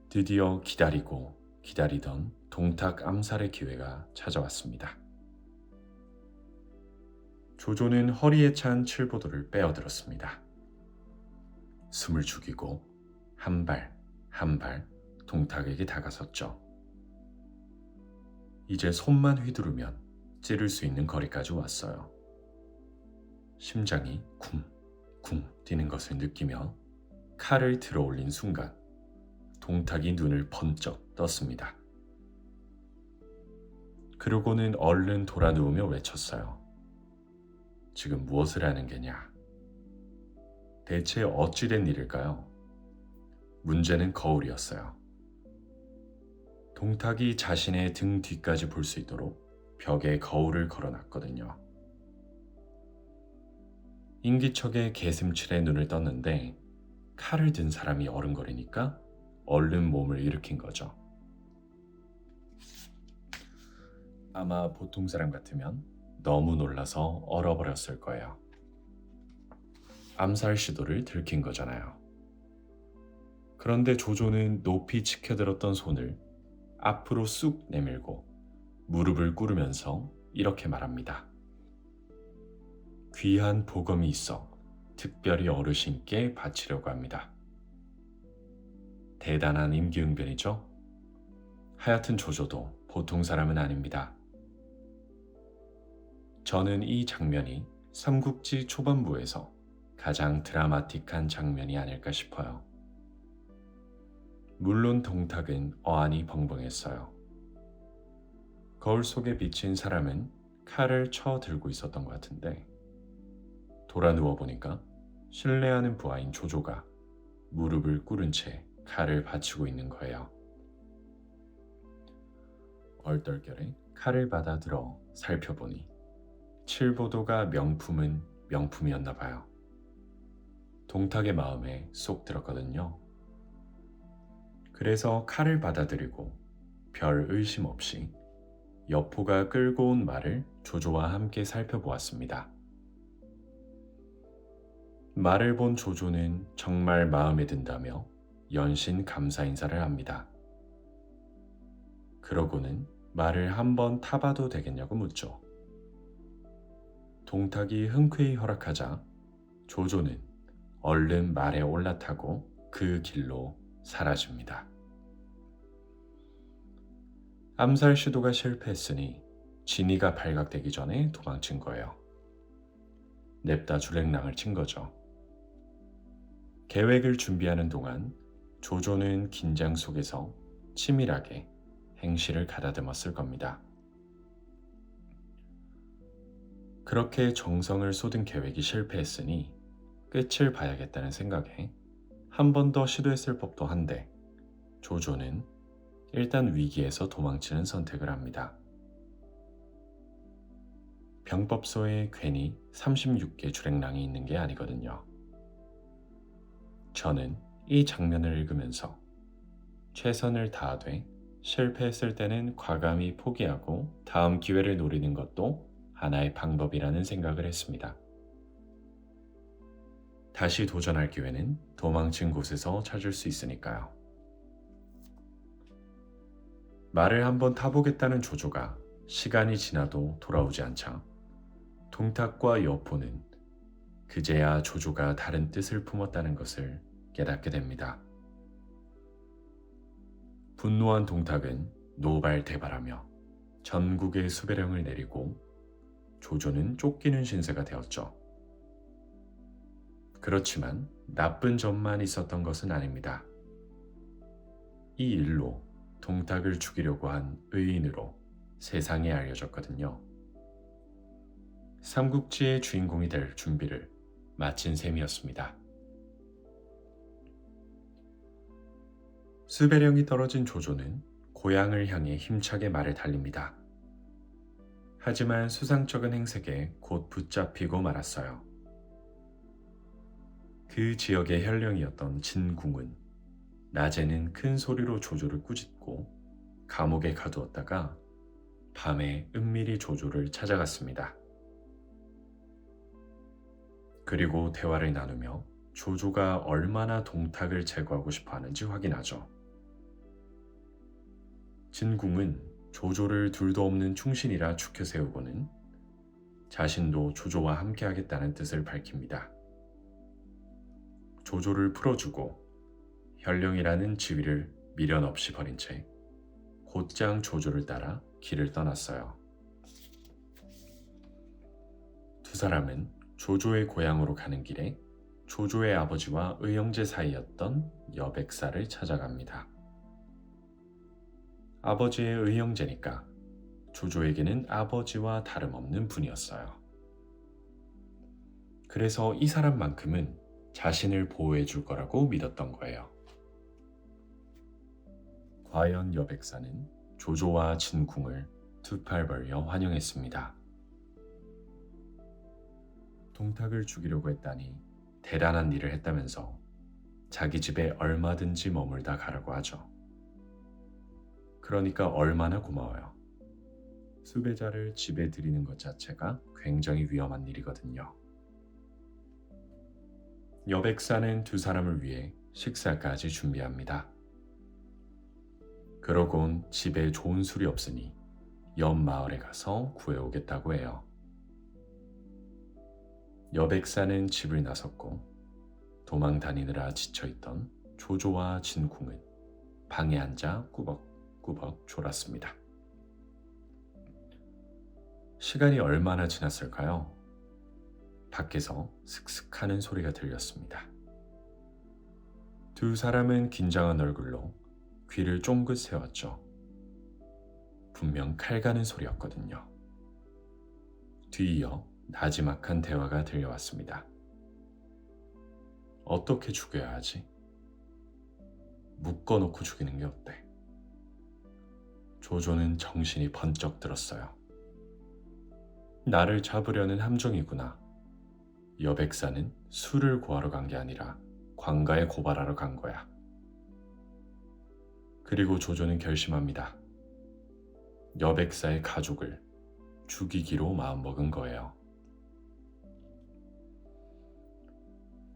드디어 기다리고 기다리던 동탁 암살의 기회가 찾아왔습니다. 조조는 허리에 찬 칠보도를 빼어들었습니다. 숨을 죽이고 한 발 한 발 동탁에게 다가섰죠. 이제 손만 휘두르면 찌를 수 있는 거리까지 왔어요. 심장이 쿵쿵 뛰는 것을 느끼며 칼을 들어 올린 순간 동탁이 눈을 번쩍 떴습니다. 그러고는 얼른 돌아 누우며 외쳤어요. 지금 무엇을 하는 게냐? 대체 어찌된 일일까요? 문제는 거울이었어요. 동탁이 자신의 등 뒤까지 볼 수 있도록 벽에 거울을 걸어놨거든요. 인기척에 개슴칠에 눈을 떴는데 칼을 든 사람이 어른거리니까 얼른 몸을 일으킨 거죠. 아마 보통 사람 같으면 너무 놀라서 얼어버렸을 거예요. 암살 시도를 들킨 거잖아요. 그런데 조조는 높이 치켜들었던 손을 앞으로 쑥 내밀고 무릎을 꿇으면서 이렇게 말합니다. 귀한 보검이 있어 특별히 어르신께 바치려고 합니다. 대단한 임기응변이죠? 하여튼 조조도 보통 사람은 아닙니다. 저는 이 장면이 삼국지 초반부에서 가장 드라마틱한 장면이 아닐까 싶어요. 물론 동탁은 어안이 벙벙했어요. 거울 속에 비친 사람은 칼을 쳐 들고 있었던 것 같은데 돌아 누워보니까 신뢰하는 부하인 조조가 무릎을 꿇은 채 칼을 받치고 있는 거예요. 얼떨결에 칼을 받아들어 살펴보니 칠보도가 명품은 명품이었나 봐요. 동탁의 마음에 쏙 들었거든요. 그래서 칼을 받아들이고 별 의심 없이 여포가 끌고 온 말을 조조와 함께 살펴보았습니다. 말을 본 조조는 정말 마음에 든다며 연신 감사 인사를 합니다. 그러고는 말을 한번 타봐도 되겠냐고 묻죠. 동탁이 흔쾌히 허락하자 조조는 얼른 말에 올라타고 그 길로 사라집니다. 암살 시도가 실패했으니 진이가 발각되기 전에 도망친 거예요. 냅다 주랭랑을 친 거죠. 계획을 준비하는 동안 조조는 긴장 속에서 치밀하게 행실을 가다듬었을 겁니다. 그렇게 정성을 쏟은 계획이 실패했으니 끝을 봐야겠다는 생각에 한 번 더 시도했을 법도 한데 조조는 일단 위기에서 도망치는 선택을 합니다. 병법서에 괜히 36개 주랭랑이 있는 게 아니거든요. 저는 이 장면을 읽으면서 최선을 다하되 실패했을 때는 과감히 포기하고 다음 기회를 노리는 것도 하나의 방법이라는 생각을 했습니다. 다시 도전할 기회는 도망친 곳에서 찾을 수 있으니까요. 말을 한번 타보겠다는 조조가 시간이 지나도 돌아오지 않자 동탁과 여포는 그제야 조조가 다른 뜻을 품었다는 것을 깨닫게 됩니다. 분노한 동탁은 노발대발하며 전국의 수배령을 내리고 조조는 쫓기는 신세가 되었죠. 그렇지만 나쁜 점만 있었던 것은 아닙니다. 이 일로 동탁을 죽이려고 한 의인으로 세상에 알려졌거든요. 삼국지의 주인공이 될 준비를 마친 셈이었습니다. 수배령이 떨어진 조조는 고향을 향해 힘차게 말을 달립니다. 하지만 수상쩍은 행색에 곧 붙잡히고 말았어요. 그 지역의 현령이었던 진궁은 낮에는 큰 소리로 조조를 꾸짖고 감옥에 가두었다가 밤에 은밀히 조조를 찾아갔습니다. 그리고 대화를 나누며 조조가 얼마나 동탁을 제거하고 싶어 하는지 확인하죠. 진궁은 조조를 둘도 없는 충신이라 추켜 세우고는 자신도 조조와 함께 하겠다는 뜻을 밝힙니다. 조조를 풀어주고 현령이라는 지위를 미련 없이 버린 채 곧장 조조를 따라 길을 떠났어요. 두 사람은 조조의 고향으로 가는 길에 조조의 아버지와 의형제 사이였던 여백사를 찾아갑니다. 아버지의 의형제니까 조조에게는 아버지와 다름없는 분이었어요. 그래서 이 사람만큼은 자신을 보호해 줄 거라고 믿었던 거예요. 과연 여백사는 조조와 진궁을 두 팔 벌려 환영했습니다. 동탁을 죽이려고 했다니 대단한 일을 했다면서 자기 집에 얼마든지 머물다 가라고 하죠. 그러니까 얼마나 고마워요. 수배자를 집에 들이는 것 자체가 굉장히 위험한 일이거든요. 여백사는 두 사람을 위해 식사까지 준비합니다. 그러곤 집에 좋은 술이 없으니 옆 마을에 가서 구해오겠다고 해요. 여백사는 집을 나섰고 도망 다니느라 지쳐있던 조조와 진궁은 방에 앉아 꾸벅꾸벅 졸았습니다. 시간이 얼마나 지났을까요? 밖에서 슥슥하는 소리가 들렸습니다. 두 사람은 긴장한 얼굴로 귀를 쫑긋 세웠죠. 분명 칼 가는 소리였거든요. 뒤이어 나지막한 대화가 들려왔습니다. 어떻게 죽여야 하지? 묶어놓고 죽이는 게 어때? 조조는 정신이 번쩍 들었어요. 나를 잡으려는 함정이구나. 여백사는 술을 구하러 간 게 아니라 관가에 고발하러 간 거야. 그리고 조조는 결심합니다. 여백사의 가족을 죽이기로 마음먹은 거예요.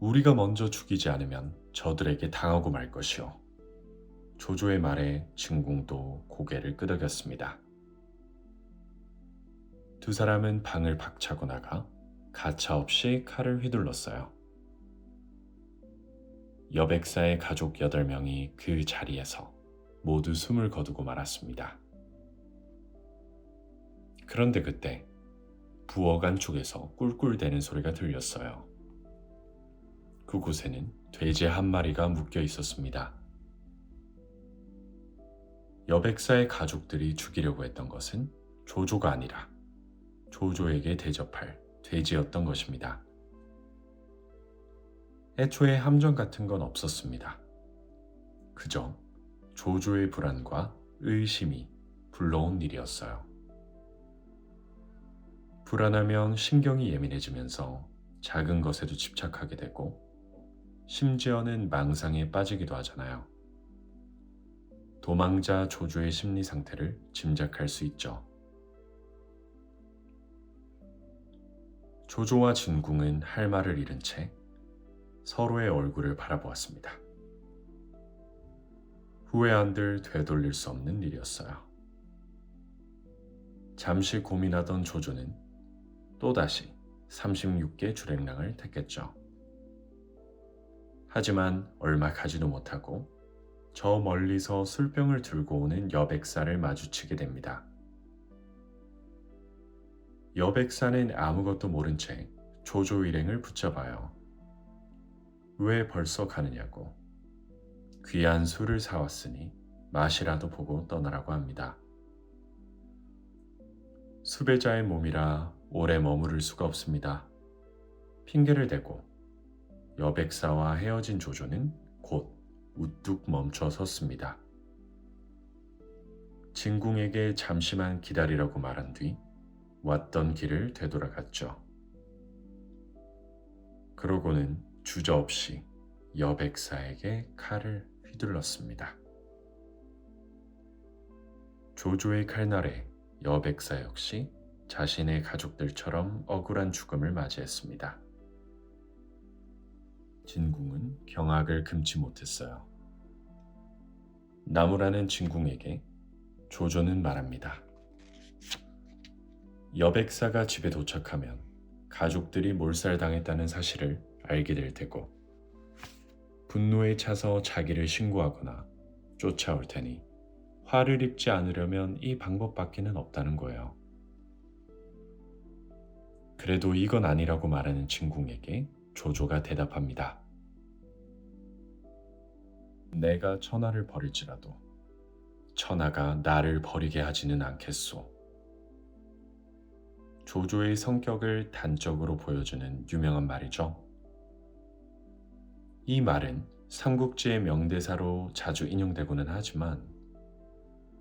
우리가 먼저 죽이지 않으면 저들에게 당하고 말 것이오. 조조의 말에 진궁도 고개를 끄덕였습니다. 두 사람은 방을 박차고 나가 가차없이 칼을 휘둘렀어요. 여백사의 가족 8명이 그 자리에서 모두 숨을 거두고 말았습니다. 그런데 그때 부엌 안쪽에서 꿀꿀대는 소리가 들렸어요. 그곳에는 돼지 한 마리가 묶여 있었습니다. 여백사의 가족들이 죽이려고 했던 것은 조조가 아니라 조조에게 대접할 돼지였던 것입니다. 애초에 함정 같은 건 없었습니다. 그저 조조의 불안과 의심이 불러온 일이었어요. 불안하면 신경이 예민해지면서 작은 것에도 집착하게 되고 심지어는 망상에 빠지기도 하잖아요. 도망자 조조의 심리 상태를 짐작할 수 있죠. 조조와 진궁은 할 말을 잃은 채 서로의 얼굴을 바라보았습니다. 후회 한들 되돌릴 수 없는 일이었어요. 잠시 고민하던 조조는 또다시 36개 주랭랑을 택했죠. 하지만 얼마 가지도 못하고 저 멀리서 술병을 들고 오는 여백사를 마주치게 됩니다. 여백사는 아무것도 모른 채 조조 일행을 붙잡아요. 왜 벌써 가느냐고. 귀한 술을 사왔으니 맛이라도 보고 떠나라고 합니다. 수배자의 몸이라 오래 머무를 수가 없습니다. 핑계를 대고 여백사와 헤어진 조조는 곧 우뚝 멈춰 섰습니다. 진궁에게 잠시만 기다리라고 말한 뒤 왔던 길을 되돌아갔죠. 그러고는 주저없이 여백사에게 칼을 휘둘렀습니다. 조조의 칼날에 여백사 역시 자신의 가족들처럼 억울한 죽음을 맞이했습니다. 진궁은 경악을 금치 못했어요. 나무라는 진궁에게 조조는 말합니다. 여백사가 집에 도착하면 가족들이 몰살당했다는 사실을 알게 될 테고 분노에 차서 자기를 신고하거나 쫓아올 테니 화를 입지 않으려면 이 방법밖에는 없다는 거예요. 그래도 이건 아니라고 말하는 진궁에게 조조가 대답합니다. 내가 천하를 버릴지라도 천하가 나를 버리게 하지는 않겠소. 조조의 성격을 단적으로 보여주는 유명한 말이죠. 이 말은 삼국지의 명대사로 자주 인용되고는 하지만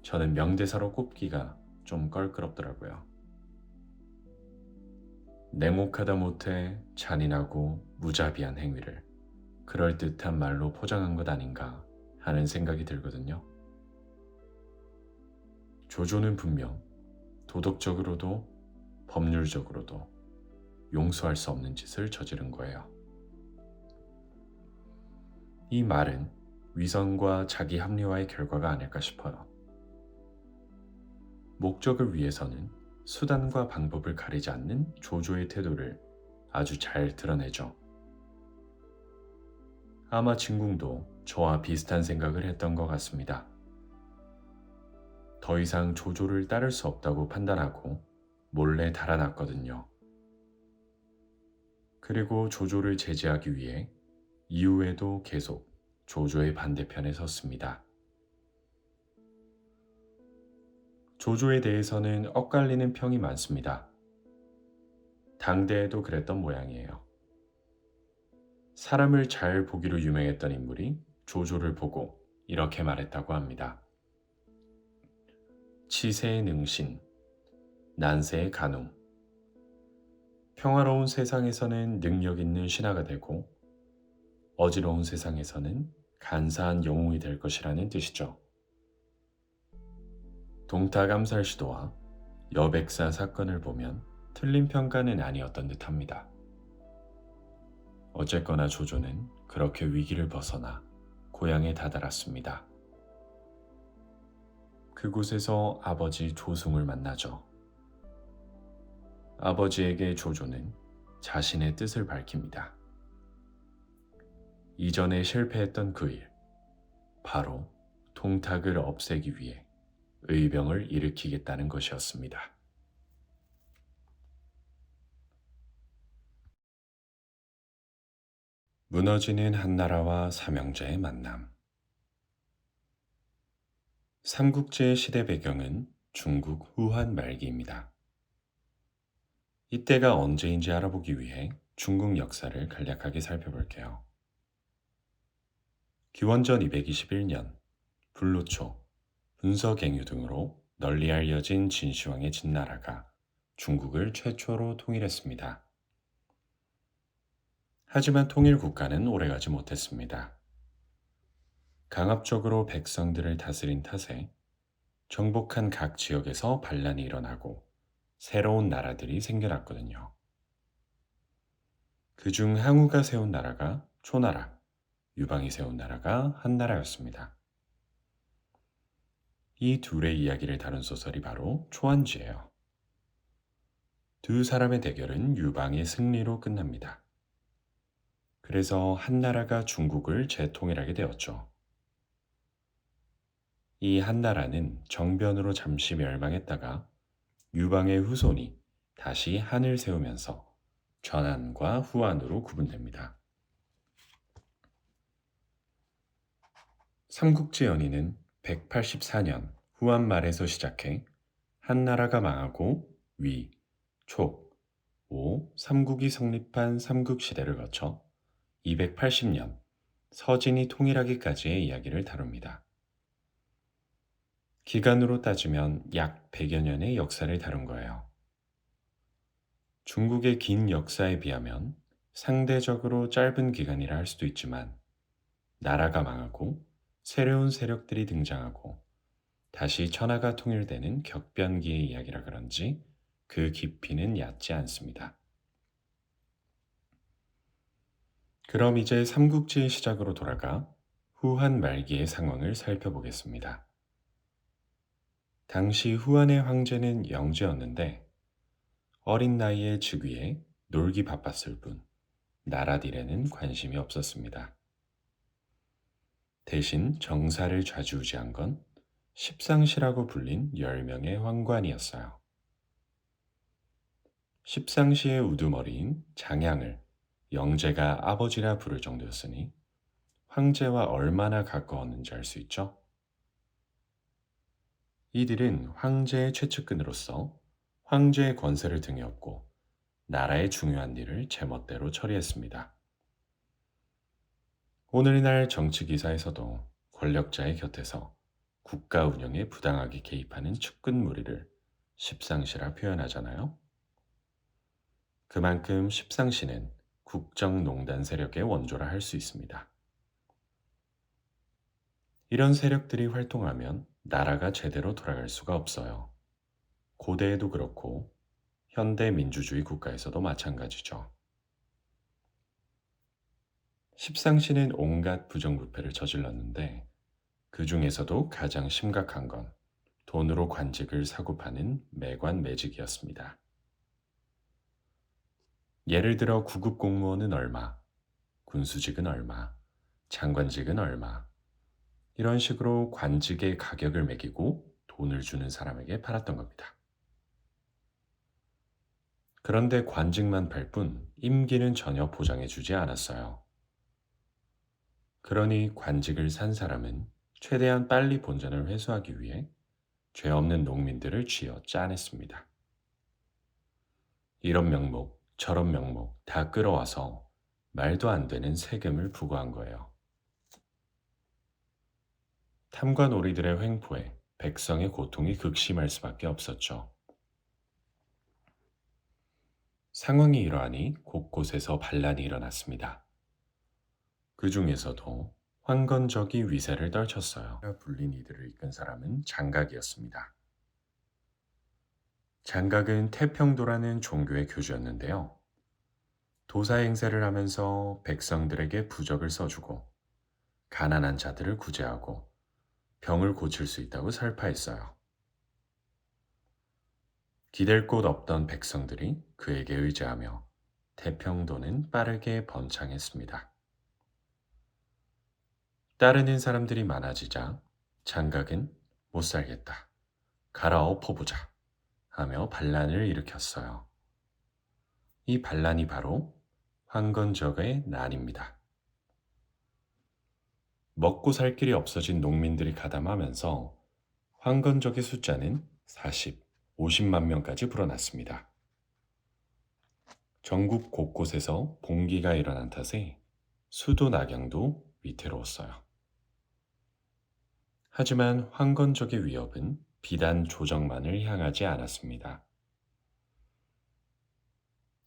저는 명대사로 꼽기가 좀 껄끄럽더라고요. 냉혹하다 못해 잔인하고 무자비한 행위를 그럴듯한 말로 포장한 것 아닌가 하는 생각이 들거든요. 조조는 분명 도덕적으로도 법률적으로도 용서할 수 없는 짓을 저지른 거예요. 이 말은 위선과 자기 합리화의 결과가 아닐까 싶어요. 목적을 위해서는 수단과 방법을 가리지 않는 조조의 태도를 아주 잘 드러내죠. 아마 진궁도 저와 비슷한 생각을 했던 것 같습니다. 더 이상 조조를 따를 수 없다고 판단하고 몰래 달아났거든요. 그리고 조조를 제지하기 위해 이후에도 계속 조조의 반대편에 섰습니다. 조조에 대해서는 엇갈리는 평이 많습니다. 당대에도 그랬던 모양이에요. 사람을 잘 보기로 유명했던 인물이 조조를 보고 이렇게 말했다고 합니다. 치세의 능신, 난세의 간웅. 평화로운 세상에서는 능력 있는 신하가 되고 어지러운 세상에서는 간사한 영웅이 될 것이라는 뜻이죠. 동타감살 시도와 여백사 사건을 보면 틀린 평가는 아니었던 듯합니다. 어쨌거나 조조는 그렇게 위기를 벗어나 고향에 다다랐습니다. 그곳에서 아버지 조승을 만나죠. 아버지에게 조조는 자신의 뜻을 밝힙니다. 이전에 실패했던 그 일, 바로 동탁을 없애기 위해 의병을 일으키겠다는 것이었습니다. 무너지는 한나라와 삼형제의 만남. 삼국지의 시대 배경은 중국 후한 말기입니다. 이때가 언제인지 알아보기 위해 중국 역사를 간략하게 살펴볼게요. 기원전 221년 불로초, 분서갱유 등으로 널리 알려진 진시황의 진나라가 중국을 최초로 통일했습니다. 하지만 통일 국가는 오래가지 못했습니다. 강압적으로 백성들을 다스린 탓에 정복한 각 지역에서 반란이 일어나고 새로운 나라들이 생겨났거든요. 그중 항우가 세운 나라가 초나라, 유방이 세운 나라가 한나라였습니다. 이 둘의 이야기를 다룬 소설이 바로 초안지예요. 두 사람의 대결은 유방의 승리로 끝납니다. 그래서 한나라가 중국을 재통일하게 되었죠. 이 한나라는 정변으로 잠시 멸망했다가 유방의 후손이 다시 한을 세우면서 전한과 후한으로 구분됩니다. 삼국지 연의는 184년 후한 말에서 시작해 한나라가 망하고 위, 촉, 오, 삼국이 성립한 삼국시대를 거쳐 280년 서진이 통일하기까지의 이야기를 다룹니다. 기간으로 따지면 약 100여 년의 역사를 다룬 거예요. 중국의 긴 역사에 비하면 상대적으로 짧은 기간이라 할 수도 있지만 나라가 망하고 새로운 세력들이 등장하고 다시 천하가 통일되는 격변기의 이야기라 그런지 그 깊이는 얕지 않습니다. 그럼 이제 삼국지의 시작으로 돌아가 후한 말기의 상황을 살펴보겠습니다. 당시 후한의 황제는 영제였는데 어린 나이에 즉위해 놀기 바빴을 뿐 나라딜에는 관심이 없었습니다. 대신 정사를 좌지우지한 건 십상시라고 불린 10명의 황관이었어요. 십상시의 우두머리인 장양을 영제가 아버지라 부를 정도였으니 황제와 얼마나 가까웠는지 알 수 있죠? 이들은 황제의 최측근으로서 황제의 권세를 등에 업고 나라의 중요한 일을 제멋대로 처리했습니다. 오늘날 정치 기사에서도 권력자의 곁에서 국가 운영에 부당하게 개입하는 측근 무리를 십상시라 표현하잖아요. 그만큼 십상시는 국정농단 세력의 원조라 할 수 있습니다. 이런 세력들이 활동하면 나라가 제대로 돌아갈 수가 없어요. 고대에도 그렇고 현대 민주주의 국가에서도 마찬가지죠. 십상시는 온갖 부정부패를 저질렀는데 그 중에서도 가장 심각한 건 돈으로 관직을 사고 파는 매관 매직이었습니다. 예를 들어 구급 공무원은 얼마, 군수직은 얼마, 장관직은 얼마, 이런 식으로 관직의 가격을 매기고 돈을 주는 사람에게 팔았던 겁니다. 그런데 관직만 팔 뿐 임기는 전혀 보장해 주지 않았어요. 그러니 관직을 산 사람은 최대한 빨리 본전을 회수하기 위해 죄 없는 농민들을 쥐어 짜냈습니다. 이런 명목, 저런 명목 다 끌어와서 말도 안 되는 세금을 부과한 거예요. 탐관오리들의 횡포에 백성의 고통이 극심할 수밖에 없었죠. 상황이 이러하니 곳곳에서 반란이 일어났습니다. 그 중에서도 황건적이 위세를 떨쳤어요. 불린 이들을 이끈 사람은 장각이었습니다. 장각은 태평도라는 종교의 교주였는데요. 도사 행세를 하면서 백성들에게 부적을 써주고 가난한 자들을 구제하고 병을 고칠 수 있다고 설파했어요. 기댈 곳 없던 백성들이 그에게 의지하며 태평도는 빠르게 번창했습니다. 따르는 사람들이 많아지자 장각은 못 살겠다. 갈아엎어보자 하며 반란을 일으켰어요. 이 반란이 바로 황건적의 난입니다. 먹고 살 길이 없어진 농민들이 가담하면서 황건적의 숫자는 40, 50만 명까지 불어났습니다. 전국 곳곳에서 봉기가 일어난 탓에 수도 낙양도 위태로웠어요. 하지만 황건적의 위협은 비단 조정만을 향하지 않았습니다.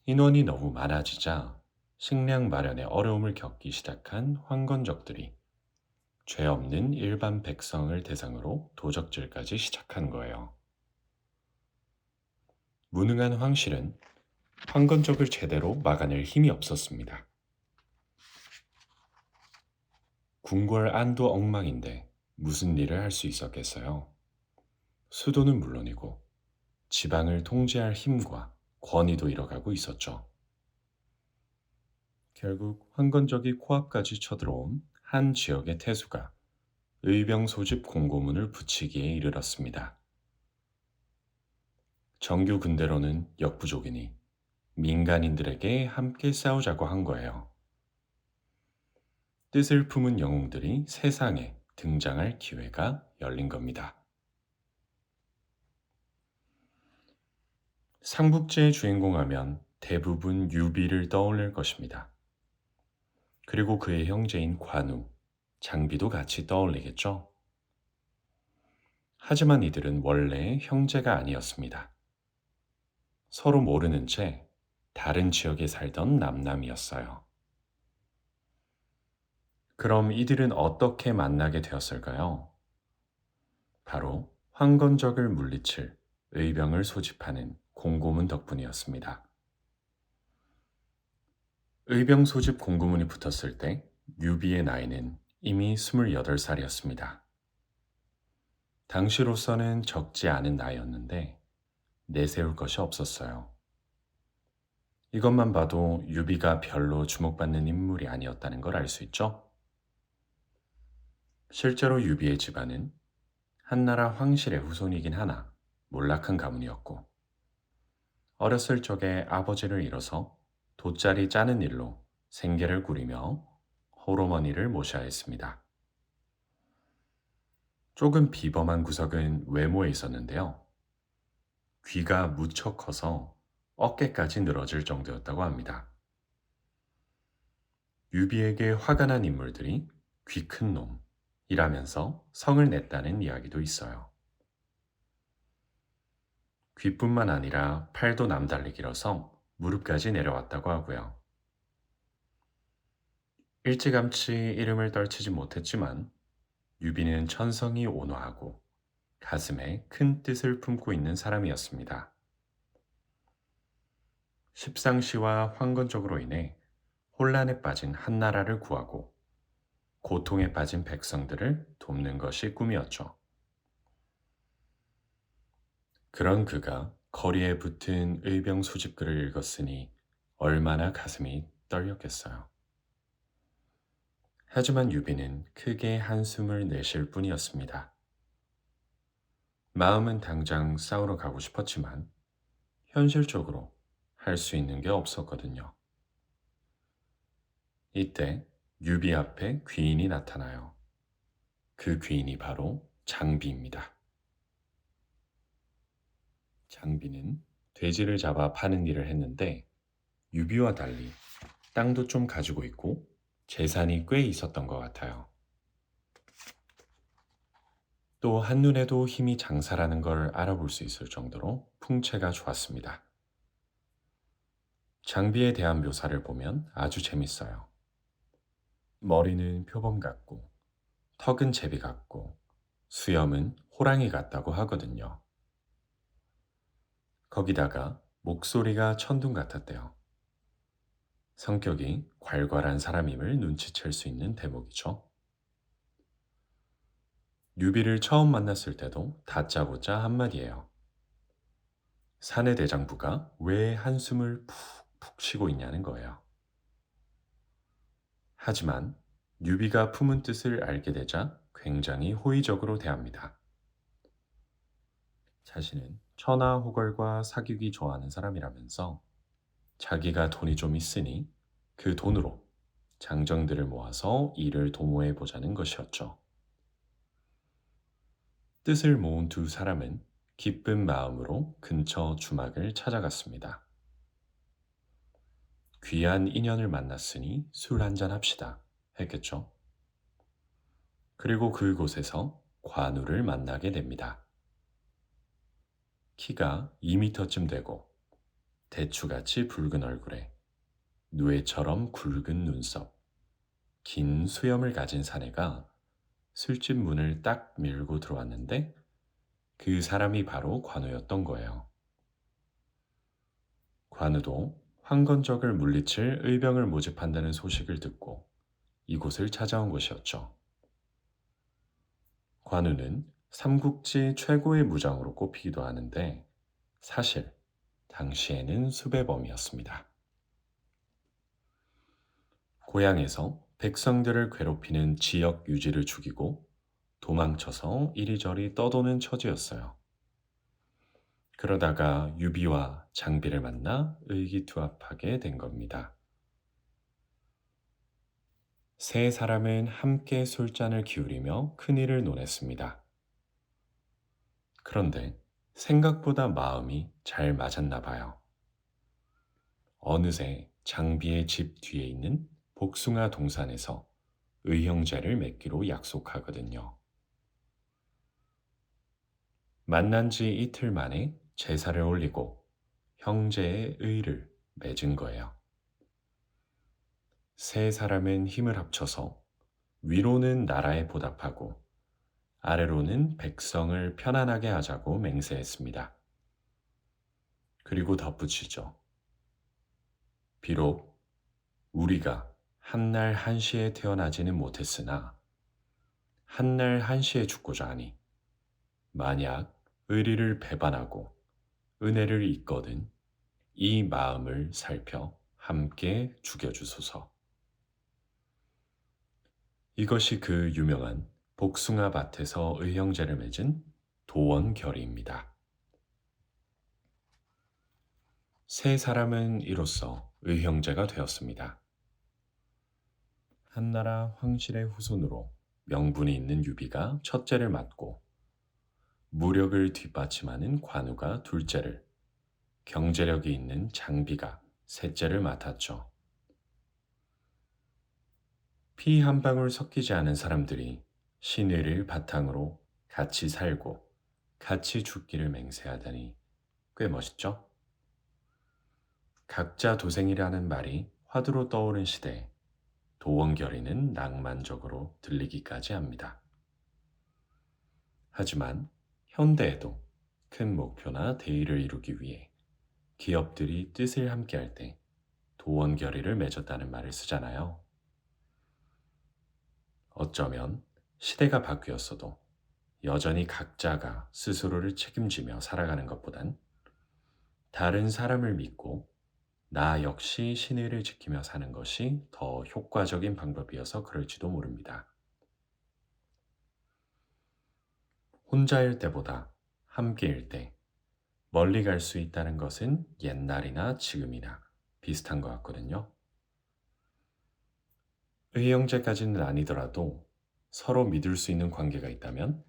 인원이 너무 많아지자 식량 마련에 어려움을 겪기 시작한 황건적들이 죄 없는 일반 백성을 대상으로 도적질까지 시작한 거예요. 무능한 황실은 황건적을 제대로 막아낼 힘이 없었습니다. 궁궐 안도 엉망인데 무슨 일을 할 수 있었겠어요? 수도는 물론이고 지방을 통제할 힘과 권위도 잃어가고 있었죠. 결국 황건적이 코앞까지 쳐들어온 한 지역의 태수가 의병 소집 공고문을 붙이기에 이르렀습니다. 정규 군대로는 역부족이니 민간인들에게 함께 싸우자고 한 거예요. 뜻을 품은 영웅들이 세상에 등장할 기회가 열린 겁니다. 삼국지의 주인공 하면 대부분 유비를 떠올릴 것입니다. 그리고 그의 형제인 관우, 장비도 같이 떠올리겠죠? 하지만 이들은 원래 형제가 아니었습니다. 서로 모르는 채 다른 지역에 살던 남남이었어요. 그럼 이들은 어떻게 만나게 되었을까요? 바로 황건적을 물리칠 의병을 소집하는 공고문 덕분이었습니다. 의병 소집 공고문이 붙었을 때 유비의 나이는 이미 28살이었습니다. 당시로서는 적지 않은 나이였는데 내세울 것이 없었어요. 이것만 봐도 유비가 별로 주목받는 인물이 아니었다는 걸 알 수 있죠? 실제로 유비의 집안은 한나라 황실의 후손이긴 하나 몰락한 가문이었고 어렸을 적에 아버지를 잃어서 돗자리 짜는 일로 생계를 꾸리며 호르머니를 모셔야 했습니다. 조금 비범한 구석은 외모에 있었는데요. 귀가 무척 커서 어깨까지 늘어질 정도였다고 합니다. 유비에게 화가 난 인물들이 귀 큰 놈이라면서 성을 냈다는 이야기도 있어요. 귀뿐만 아니라 팔도 남달리 길어서 무릎까지 내려왔다고 하고요. 일찌감치 이름을 떨치지 못했지만 유비는 천성이 온화하고 가슴에 큰 뜻을 품고 있는 사람이었습니다. 십상시와 황건적으로 인해 혼란에 빠진 한나라를 구하고 고통에 빠진 백성들을 돕는 것이 꿈이었죠. 그런 그가 거리에 붙은 의병 소집글을 읽었으니 얼마나 가슴이 떨렸겠어요. 하지만 유비는 크게 한숨을 내쉴 뿐이었습니다. 마음은 당장 싸우러 가고 싶었지만 현실적으로 할 수 있는 게 없었거든요. 이때 유비 앞에 귀인이 나타나요. 그 귀인이 바로 장비입니다. 장비는 돼지를 잡아 파는 일을 했는데 유비와 달리 땅도 좀 가지고 있고 재산이 꽤 있었던 것 같아요. 또 한눈에도 힘이 장사라는 걸 알아볼 수 있을 정도로 풍채가 좋았습니다. 장비에 대한 묘사를 보면 아주 재밌어요. 머리는 표범 같고, 턱은 제비 같고, 수염은 호랑이 같다고 하거든요. 거기다가 목소리가 천둥 같았대요. 성격이 괄괄한 사람임을 눈치챌 수 있는 대목이죠. 유비를 처음 만났을 때도 다짜고짜 한마디예요. 사내 대장부가 왜 한숨을 푹푹 쉬고 있냐는 거예요. 하지만 유비가 품은 뜻을 알게 되자 굉장히 호의적으로 대합니다. 자신은 천하호걸과 사귀기 좋아하는 사람이라면서 자기가 돈이 좀 있으니 그 돈으로 장정들을 모아서 일을 도모해 보자는 것이었죠. 뜻을 모은 두 사람은 기쁜 마음으로 근처 주막을 찾아갔습니다. 귀한 인연을 만났으니 술 한잔 합시다 했겠죠. 그리고 그곳에서 관우를 만나게 됩니다. 키가 2미터쯤 되고 대추같이 붉은 얼굴에 누에처럼 굵은 눈썹, 긴 수염을 가진 사내가 술집 문을 딱 밀고 들어왔는데 그 사람이 바로 관우였던 거예요. 관우도 황건적을 물리칠 의병을 모집한다는 소식을 듣고 이곳을 찾아온 것이었죠. 관우는 삼국지 최고의 무장으로 꼽히기도 하는데 사실 당시에는 수배범이었습니다. 고향에서 백성들을 괴롭히는 지역 유지를 죽이고 도망쳐서 이리저리 떠도는 처지였어요. 그러다가 유비와 장비를 만나 의기투합하게 된 겁니다. 세 사람은 함께 술잔을 기울이며 큰일을 논했습니다. 그런데 생각보다 마음이 잘 맞았나 봐요. 어느새 장비의 집 뒤에 있는 복숭아 동산에서 의형제를 맺기로 약속하거든요. 만난 지 이틀 만에 제사를 올리고 형제의 의를 맺은 거예요. 세 사람은 힘을 합쳐서 위로는 나라에 보답하고 아래로는 백성을 편안하게 하자고 맹세했습니다. 그리고 덧붙이죠. 비록 우리가 한날 한시에 태어나지는 못했으나 한날 한시에 죽고자 하니 만약 의리를 배반하고 은혜를 잊거든 이 마음을 살펴 함께 죽여주소서. 이것이 그 유명한 복숭아 밭에서 의형제를 맺은 도원결의입니다. 세 사람은 이로써 의형제가 되었습니다. 한나라 황실의 후손으로 명분이 있는 유비가 첫째를 맡고 무력을 뒷받침하는 관우가 둘째를, 경제력이 있는 장비가 셋째를 맡았죠. 피 한 방울 섞이지 않은 사람들이 신의를 바탕으로 같이 살고 같이 죽기를 맹세하다니 꽤 멋있죠? 각자 도생이라는 말이 화두로 떠오른 시대에 도원결의는 낭만적으로 들리기까지 합니다. 하지만 현대에도 큰 목표나 대의를 이루기 위해 기업들이 뜻을 함께할 때 도원결의를 맺었다는 말을 쓰잖아요. 어쩌면 시대가 바뀌었어도 여전히 각자가 스스로를 책임지며 살아가는 것보단 다른 사람을 믿고 나 역시 신의를 지키며 사는 것이 더 효과적인 방법이어서 그럴지도 모릅니다. 혼자일 때보다 함께일 때 멀리 갈 수 있다는 것은 옛날이나 지금이나 비슷한 것 같거든요. 의형제까지는 아니더라도 서로 믿을 수 있는 관계가 있다면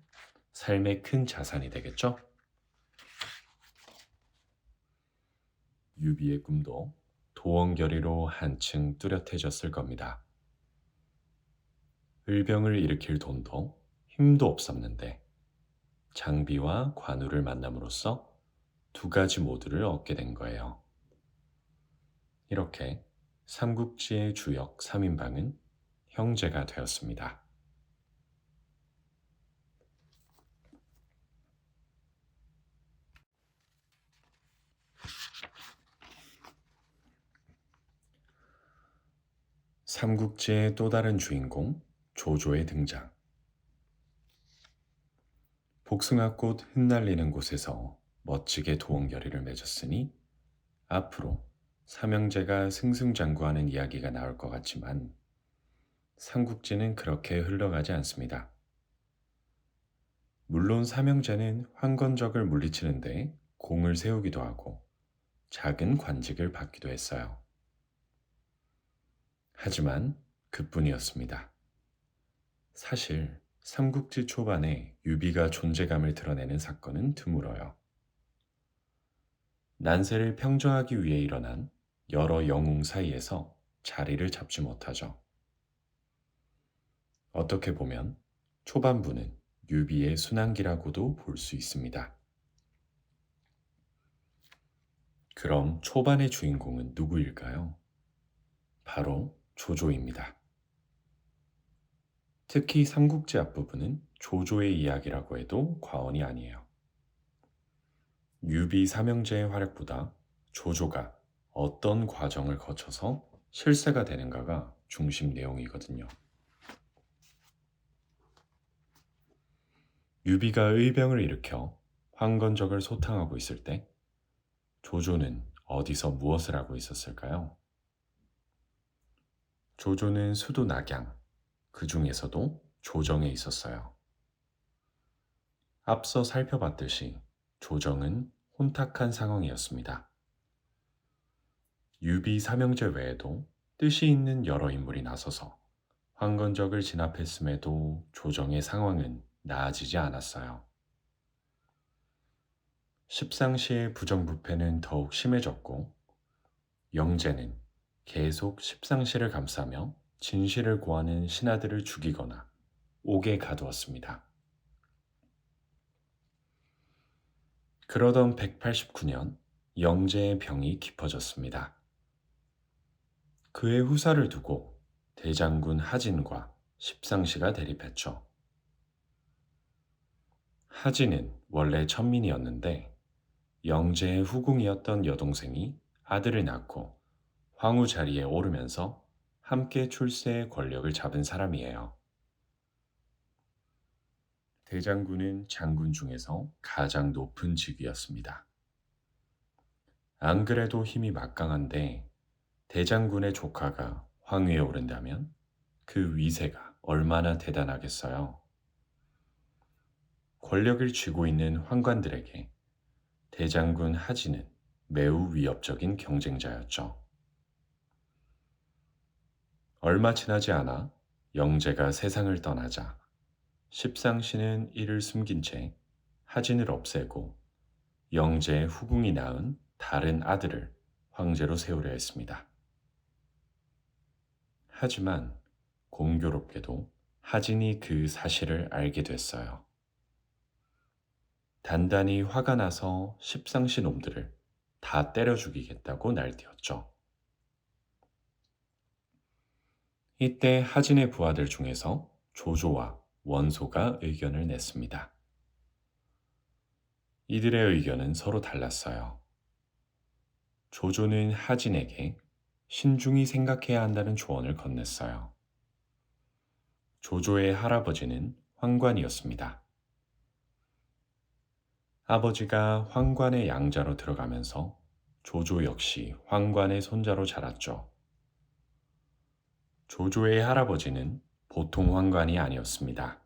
삶의 큰 자산이 되겠죠? 유비의 꿈도 도원결의로 한층 뚜렷해졌을 겁니다. 을병을 일으킬 돈도 힘도 없었는데 장비와 관우를 만남으로써 두 가지 모두를 얻게 된 거예요. 이렇게 삼국지의 주역 3인방은 형제가 되었습니다. 삼국지의 또 다른 주인공 조조의 등장. 복숭아꽃 흩날리는 곳에서 멋지게 도원결의를 맺었으니 앞으로 삼형제가 승승장구하는 이야기가 나올 것 같지만 삼국지는 그렇게 흘러가지 않습니다. 물론 삼형제는 황건적을 물리치는데 공을 세우기도 하고 작은 관직을 받기도 했어요. 하지만 그뿐이었습니다. 사실 삼국지 초반에 유비가 존재감을 드러내는 사건은 드물어요. 난세를 평정하기 위해 일어난 여러 영웅 사이에서 자리를 잡지 못하죠. 어떻게 보면 초반부는 유비의 순항기라고도 볼 수 있습니다. 그럼 초반의 주인공은 누구일까요? 바로 조조입니다. 특히 삼국지 앞부분은 조조의 이야기라고 해도 과언이 아니에요. 유비 삼형제의 활약보다 조조가 어떤 과정을 거쳐서 실세가 되는가가 중심 내용이거든요. 유비가 의병을 일으켜 황건적을 소탕하고 있을 때 조조는 어디서 무엇을 하고 있었을까요? 조조는 수도 낙양, 그 중에서도 조정에 있었어요. 앞서 살펴봤듯이 조정은 혼탁한 상황이었습니다. 유비 삼형제 외에도 뜻이 있는 여러 인물이 나서서 황건적을 진압했음에도 조정의 상황은 나아지지 않았어요. 십상시의 부정부패는 더욱 심해졌고 영제는 계속 십상시를 감싸며 진실을 고하는 신하들을 죽이거나 옥에 가두었습니다. 그러던 189년 영제의 병이 깊어졌습니다. 그의 후사를 두고 대장군 하진과 십상시가 대립했죠. 하진은 원래 천민이었는데 영제의 후궁이었던 여동생이 아들을 낳고 황후 자리에 오르면서 함께 출세의 권력을 잡은 사람이에요. 대장군은 장군 중에서 가장 높은 직위였습니다. 안 그래도 힘이 막강한데 대장군의 조카가 황위에 오른다면 그 위세가 얼마나 대단하겠어요. 권력을 쥐고 있는 환관들에게 대장군 하진은 매우 위협적인 경쟁자였죠. 얼마 지나지 않아 영제가 세상을 떠나자 십상시는 이를 숨긴 채 하진을 없애고 영제의 후궁이 낳은 다른 아들을 황제로 세우려 했습니다. 하지만 공교롭게도 하진이 그 사실을 알게 됐어요. 단단히 화가 나서 십상시 놈들을 다 때려 죽이겠다고 날뛰었죠. 이때 하진의 부하들 중에서 조조와 원소가 의견을 냈습니다. 이들의 의견은 서로 달랐어요. 조조는 하진에게 신중히 생각해야 한다는 조언을 건넸어요. 조조의 할아버지는 황관이었습니다. 아버지가 황관의 양자로 들어가면서 조조 역시 황관의 손자로 자랐죠. 조조의 할아버지는 보통 황관이 아니었습니다.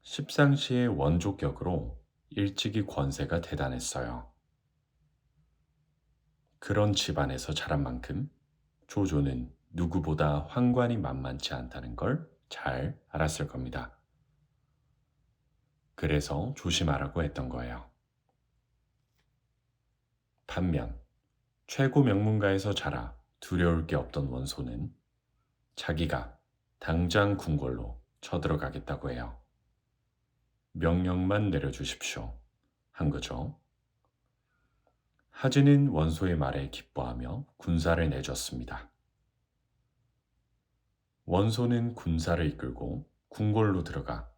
십상시의 원조격으로 일찍이 권세가 대단했어요. 그런 집안에서 자란 만큼 조조는 누구보다 황관이 만만치 않다는 걸 잘 알았을 겁니다. 그래서 조심하라고 했던 거예요. 반면 최고 명문가에서 자라 두려울 게 없던 원소는 자기가 당장 궁궐로 쳐들어가겠다고 해요. 명령만 내려주십시오. 한 거죠. 하진은 원소의 말에 기뻐하며 군사를 내줬습니다. 원소는 군사를 이끌고 궁궐로 들어가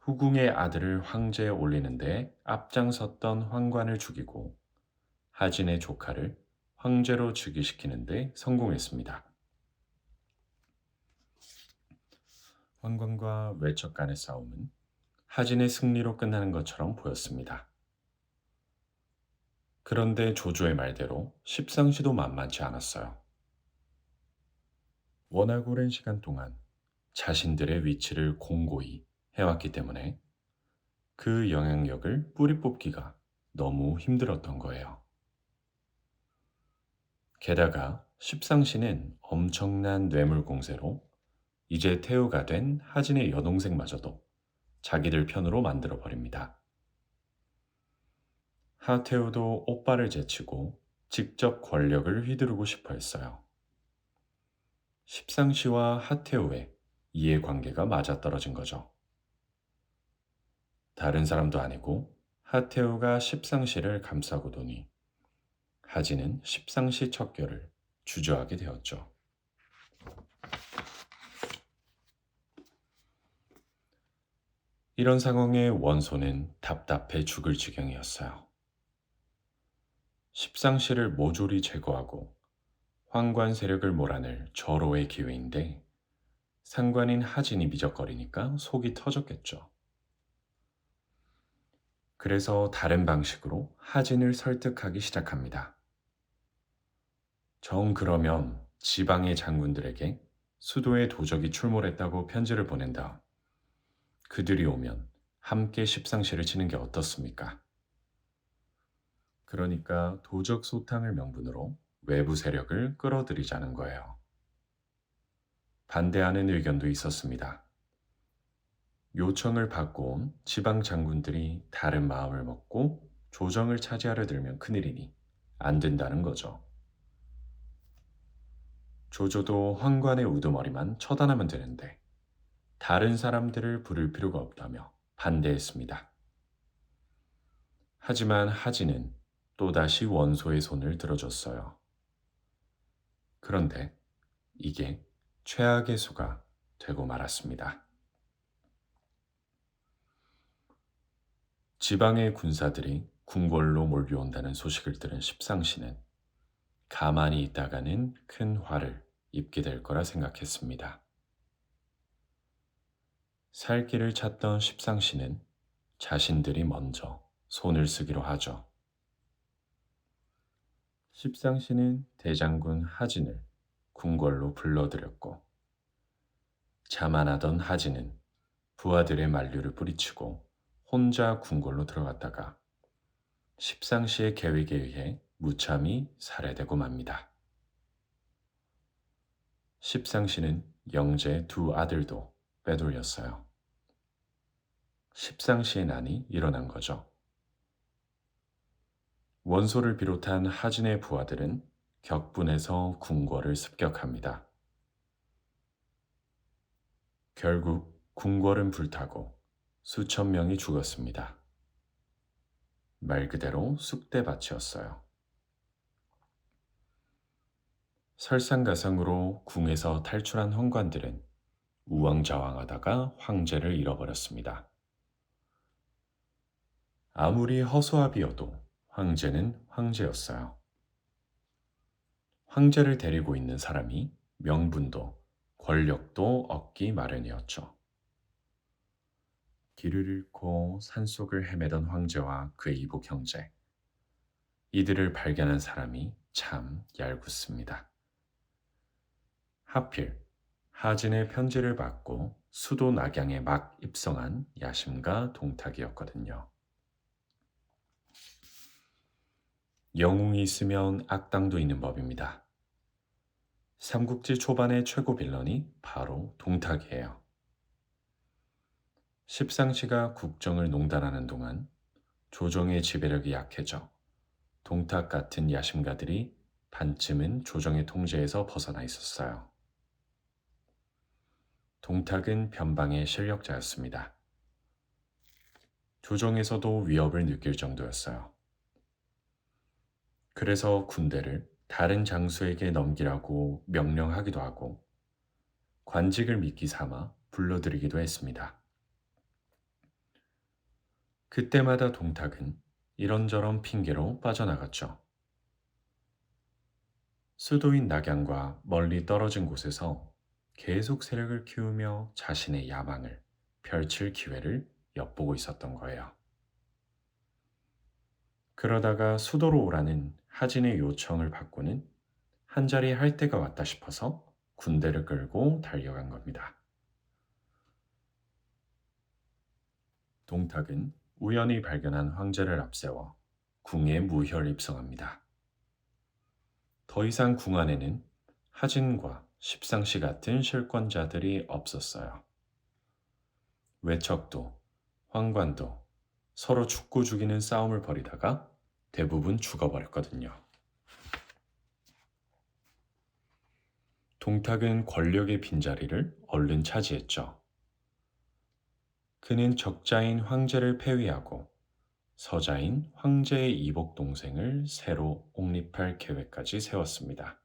후궁의 아들을 황제에 올리는 데 앞장섰던 황관을 죽이고 하진의 조카를 황제로 즉위시키는 데 성공했습니다. 황관과 외척 간의 싸움은 하진의 승리로 끝나는 것처럼 보였습니다. 그런데 조조의 말대로 십상시도 만만치 않았어요. 워낙 오랜 시간 동안 자신들의 위치를 공고히 해왔기 때문에 그 영향력을 뿌리 뽑기가 너무 힘들었던 거예요. 게다가 십상시는 엄청난 뇌물 공세로 이제 태우가 된 하진의 여동생마저도 자기들 편으로 만들어 버립니다. 하태우도 오빠를 제치고 직접 권력을 휘두르고 싶어 했어요. 십상시와 하태우의 이해관계가 맞아떨어진 거죠. 다른 사람도 아니고 하태우가 십상시를 감싸고 도니 하진은 십상시 척결을 주저하게 되었죠. 이런 상황에 원소는 답답해 죽을 지경이었어요. 십상시를 모조리 제거하고 황관 세력을 몰아낼 절호의 기회인데 상관인 하진이 미적거리니까 속이 터졌겠죠. 그래서 다른 방식으로 하진을 설득하기 시작합니다. 정 그러면 지방의 장군들에게 수도에 도적이 출몰했다고 편지를 보낸 다음 그들이 오면 함께 십상시를 치는 게 어떻습니까? 그러니까 도적 소탕을 명분으로 외부 세력을 끌어들이자는 거예요. 반대하는 의견도 있었습니다. 요청을 받고 온 지방 장군들이 다른 마음을 먹고 조정을 차지하려 들면 큰일이니 안 된다는 거죠. 조조도 황관의 우두머리만 처단하면 되는데 다른 사람들을 부를 필요가 없다며 반대했습니다. 하지만 하진은 또다시 원소의 손을 들어줬어요. 그런데 이게 최악의 수가 되고 말았습니다. 지방의 군사들이 궁궐로 몰려온다는 소식을 들은 십상시는 가만히 있다가는 큰 화를 입게 될 거라 생각했습니다. 살 길을 찾던 십상시는 자신들이 먼저 손을 쓰기로 하죠. 십상시는 대장군 하진을 궁궐로 불러들였고 자만하던 하진은 부하들의 만류를 뿌리치고 혼자 궁궐로 들어갔다가 십상시의 계획에 의해 무참히 살해되고 맙니다. 십상시는 영제 두 아들도 빼돌렸어요. 십상시의 난이 일어난 거죠. 원소를 비롯한 하진의 부하들은 격분해서 궁궐을 습격합니다. 결국 궁궐은 불타고 수천 명이 죽었습니다. 말 그대로 쑥대밭이었어요. 설상가상으로 궁에서 탈출한宦관들은 우왕좌왕하다가 황제를 잃어버렸습니다. 아무리 허수아비여도 황제는 황제였어요. 황제를 데리고 있는 사람이 명분도 권력도 얻기 마련이었죠. 길을 잃고 산속을 헤매던 황제와 그의 이복 형제. 이들을 발견한 사람이 참 얄궂습니다. 하필 하진의 편지를 받고 수도 낙양에 막 입성한 야심과 동탁이었거든요. 영웅이 있으면 악당도 있는 법입니다. 삼국지 초반의 최고 빌런이 바로 동탁이에요. 십상시가 국정을 농단하는 동안 조정의 지배력이 약해져 동탁 같은 야심가들이 반쯤은 조정의 통제에서 벗어나 있었어요. 동탁은 변방의 실력자였습니다. 조정에서도 위협을 느낄 정도였어요. 그래서 군대를 다른 장수에게 넘기라고 명령하기도 하고 관직을 미끼 삼아 불러들이기도 했습니다. 그때마다 동탁은 이런저런 핑계로 빠져나갔죠. 수도인 낙양과 멀리 떨어진 곳에서 계속 세력을 키우며 자신의 야망을 펼칠 기회를 엿보고 있었던 거예요. 그러다가 수도로 오라는 하진의 요청을 받고는 한자리 할 때가 왔다 싶어서 군대를 끌고 달려간 겁니다. 동탁은 우연히 발견한 황제를 앞세워 궁에 무혈 입성합니다. 더 이상 궁 안에는 하진과 십상시 같은 실권자들이 없었어요. 외척도 황관도 서로 죽고 죽이는 싸움을 벌이다가 대부분 죽어버렸거든요. 동탁은 권력의 빈자리를 얼른 차지했죠. 그는 적자인 황제를 폐위하고 서자인 황제의 이복 동생을 새로 옹립할 계획까지 세웠습니다.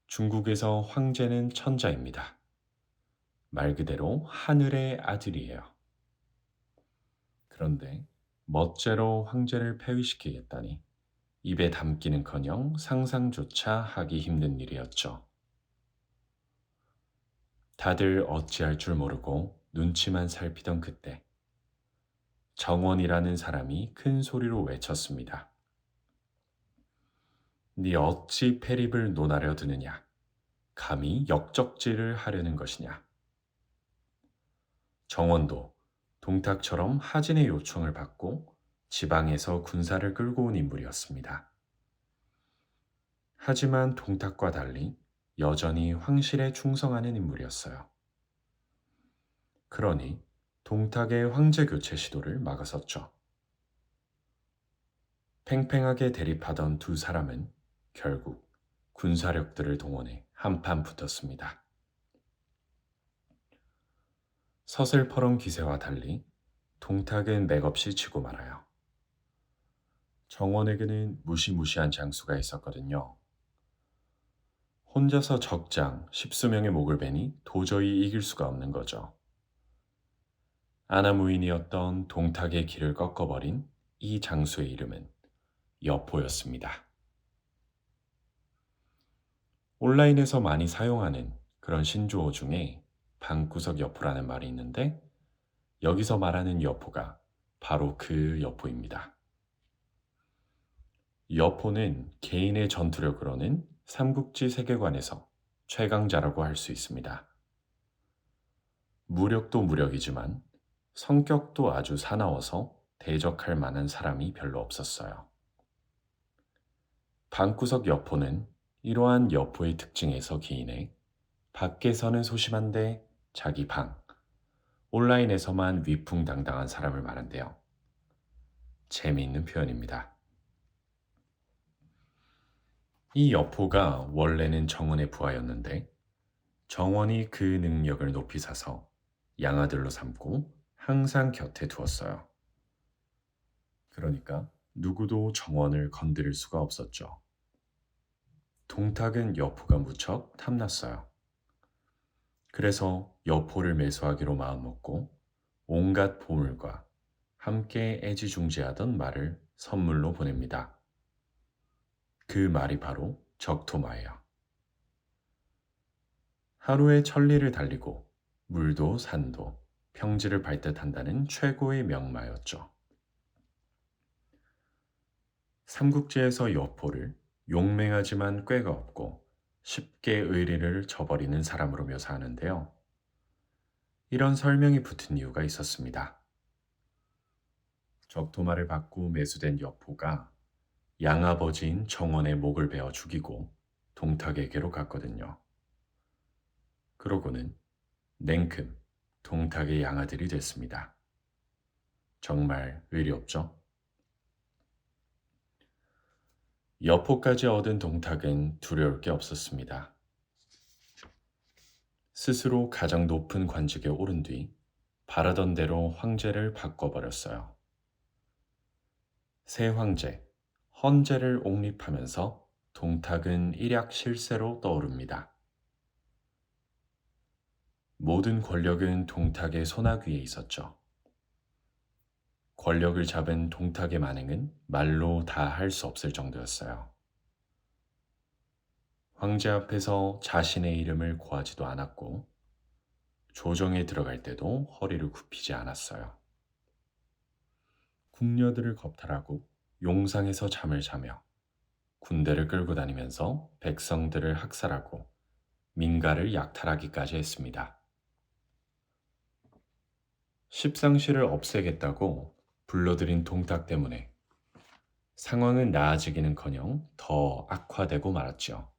중국에서 황제는 천자입니다. 말 그대로 하늘의 아들이에요. 그런데 멋제로 황제를 폐위시키겠다니 입에 담기는커녕 상상조차 하기 힘든 일이었죠. 다들 어찌할 줄 모르고 눈치만 살피던 그때 정원이라는 사람이 큰 소리로 외쳤습니다. 네 어찌 패립을 논하려 드느냐? 감히 역적질을 하려는 것이냐? 정원도 동탁처럼 하진의 요청을 받고 지방에서 군사를 끌고 온 인물이었습니다. 하지만 동탁과 달리 여전히 황실에 충성하는 인물이었어요. 그러니 동탁의 황제 교체 시도를 막았었죠. 팽팽하게 대립하던 두 사람은 결국 군사력들을 동원해 한판 붙었습니다. 서슬퍼런 기세와 달리 동탁은 맥없이 치고 말아요. 정원에게는 무시무시한 장수가 있었거든요. 혼자서 적장 10수명의 목을 베니 도저히 이길 수가 없는 거죠. 아나무인이었던 동탁의 길을 꺾어버린 이 장수의 이름은 여포였습니다. 온라인에서 많이 사용하는 그런 신조어 중에 방구석 여포라는 말이 있는데 여기서 말하는 여포가 바로 그 여포입니다. 여포는 개인의 전투력으로는 삼국지 세계관에서 최강자라고 할 수 있습니다. 무력도 무력이지만 성격도 아주 사나워서 대적할 만한 사람이 별로 없었어요. 방구석 여포는 이러한 여포의 특징에서 기인해 밖에서는 소심한데 자기 방, 온라인에서만 위풍당당한 사람을 말한대요. 재미있는 표현입니다. 이 여포가 원래는 정원의 부하였는데 정원이 그 능력을 높이 사서 양아들로 삼고 항상 곁에 두었어요. 그러니까 누구도 정원을 건드릴 수가 없었죠. 동탁은 여포가 무척 탐났어요. 그래서 여포를 매수하기로 마음먹고 온갖 보물과 함께 애지중지하던 말을 선물로 보냅니다. 그 말이 바로 적토마예요. 하루에 천리를 달리고 물도 산도 평지를 밟듯한다는 최고의 명마였죠. 삼국지에서 여포를 용맹하지만 꾀가 없고 쉽게 의리를 저버리는 사람으로 묘사하는데요. 이런 설명이 붙은 이유가 있었습니다. 적토마를 받고 매수된 여포가 양아버지인 정원의 목을 베어 죽이고 동탁에게로 갔거든요. 그러고는 냉큼 동탁의 양아들이 됐습니다. 정말 의리 없죠? 여포까지 얻은 동탁은 두려울 게 없었습니다. 스스로 가장 높은 관직에 오른 뒤 바라던 대로 황제를 바꿔버렸어요. 새 황제, 헌제를 옹립하면서 동탁은 일약실세로 떠오릅니다. 모든 권력은 동탁의 손아귀에 있었죠. 권력을 잡은 동탁의 만행은 말로 다 할 수 없을 정도였어요. 황제 앞에서 자신의 이름을 고하지도 않았고 조정에 들어갈 때도 허리를 굽히지 않았어요. 궁녀들을 겁탈하고 용상에서 잠을 자며 군대를 끌고 다니면서 백성들을 학살하고 민가를 약탈하기까지 했습니다. 십상시를 없애겠다고 불러들인 동탁 때문에 상황은 나아지기는커녕 더 악화되고 말았죠.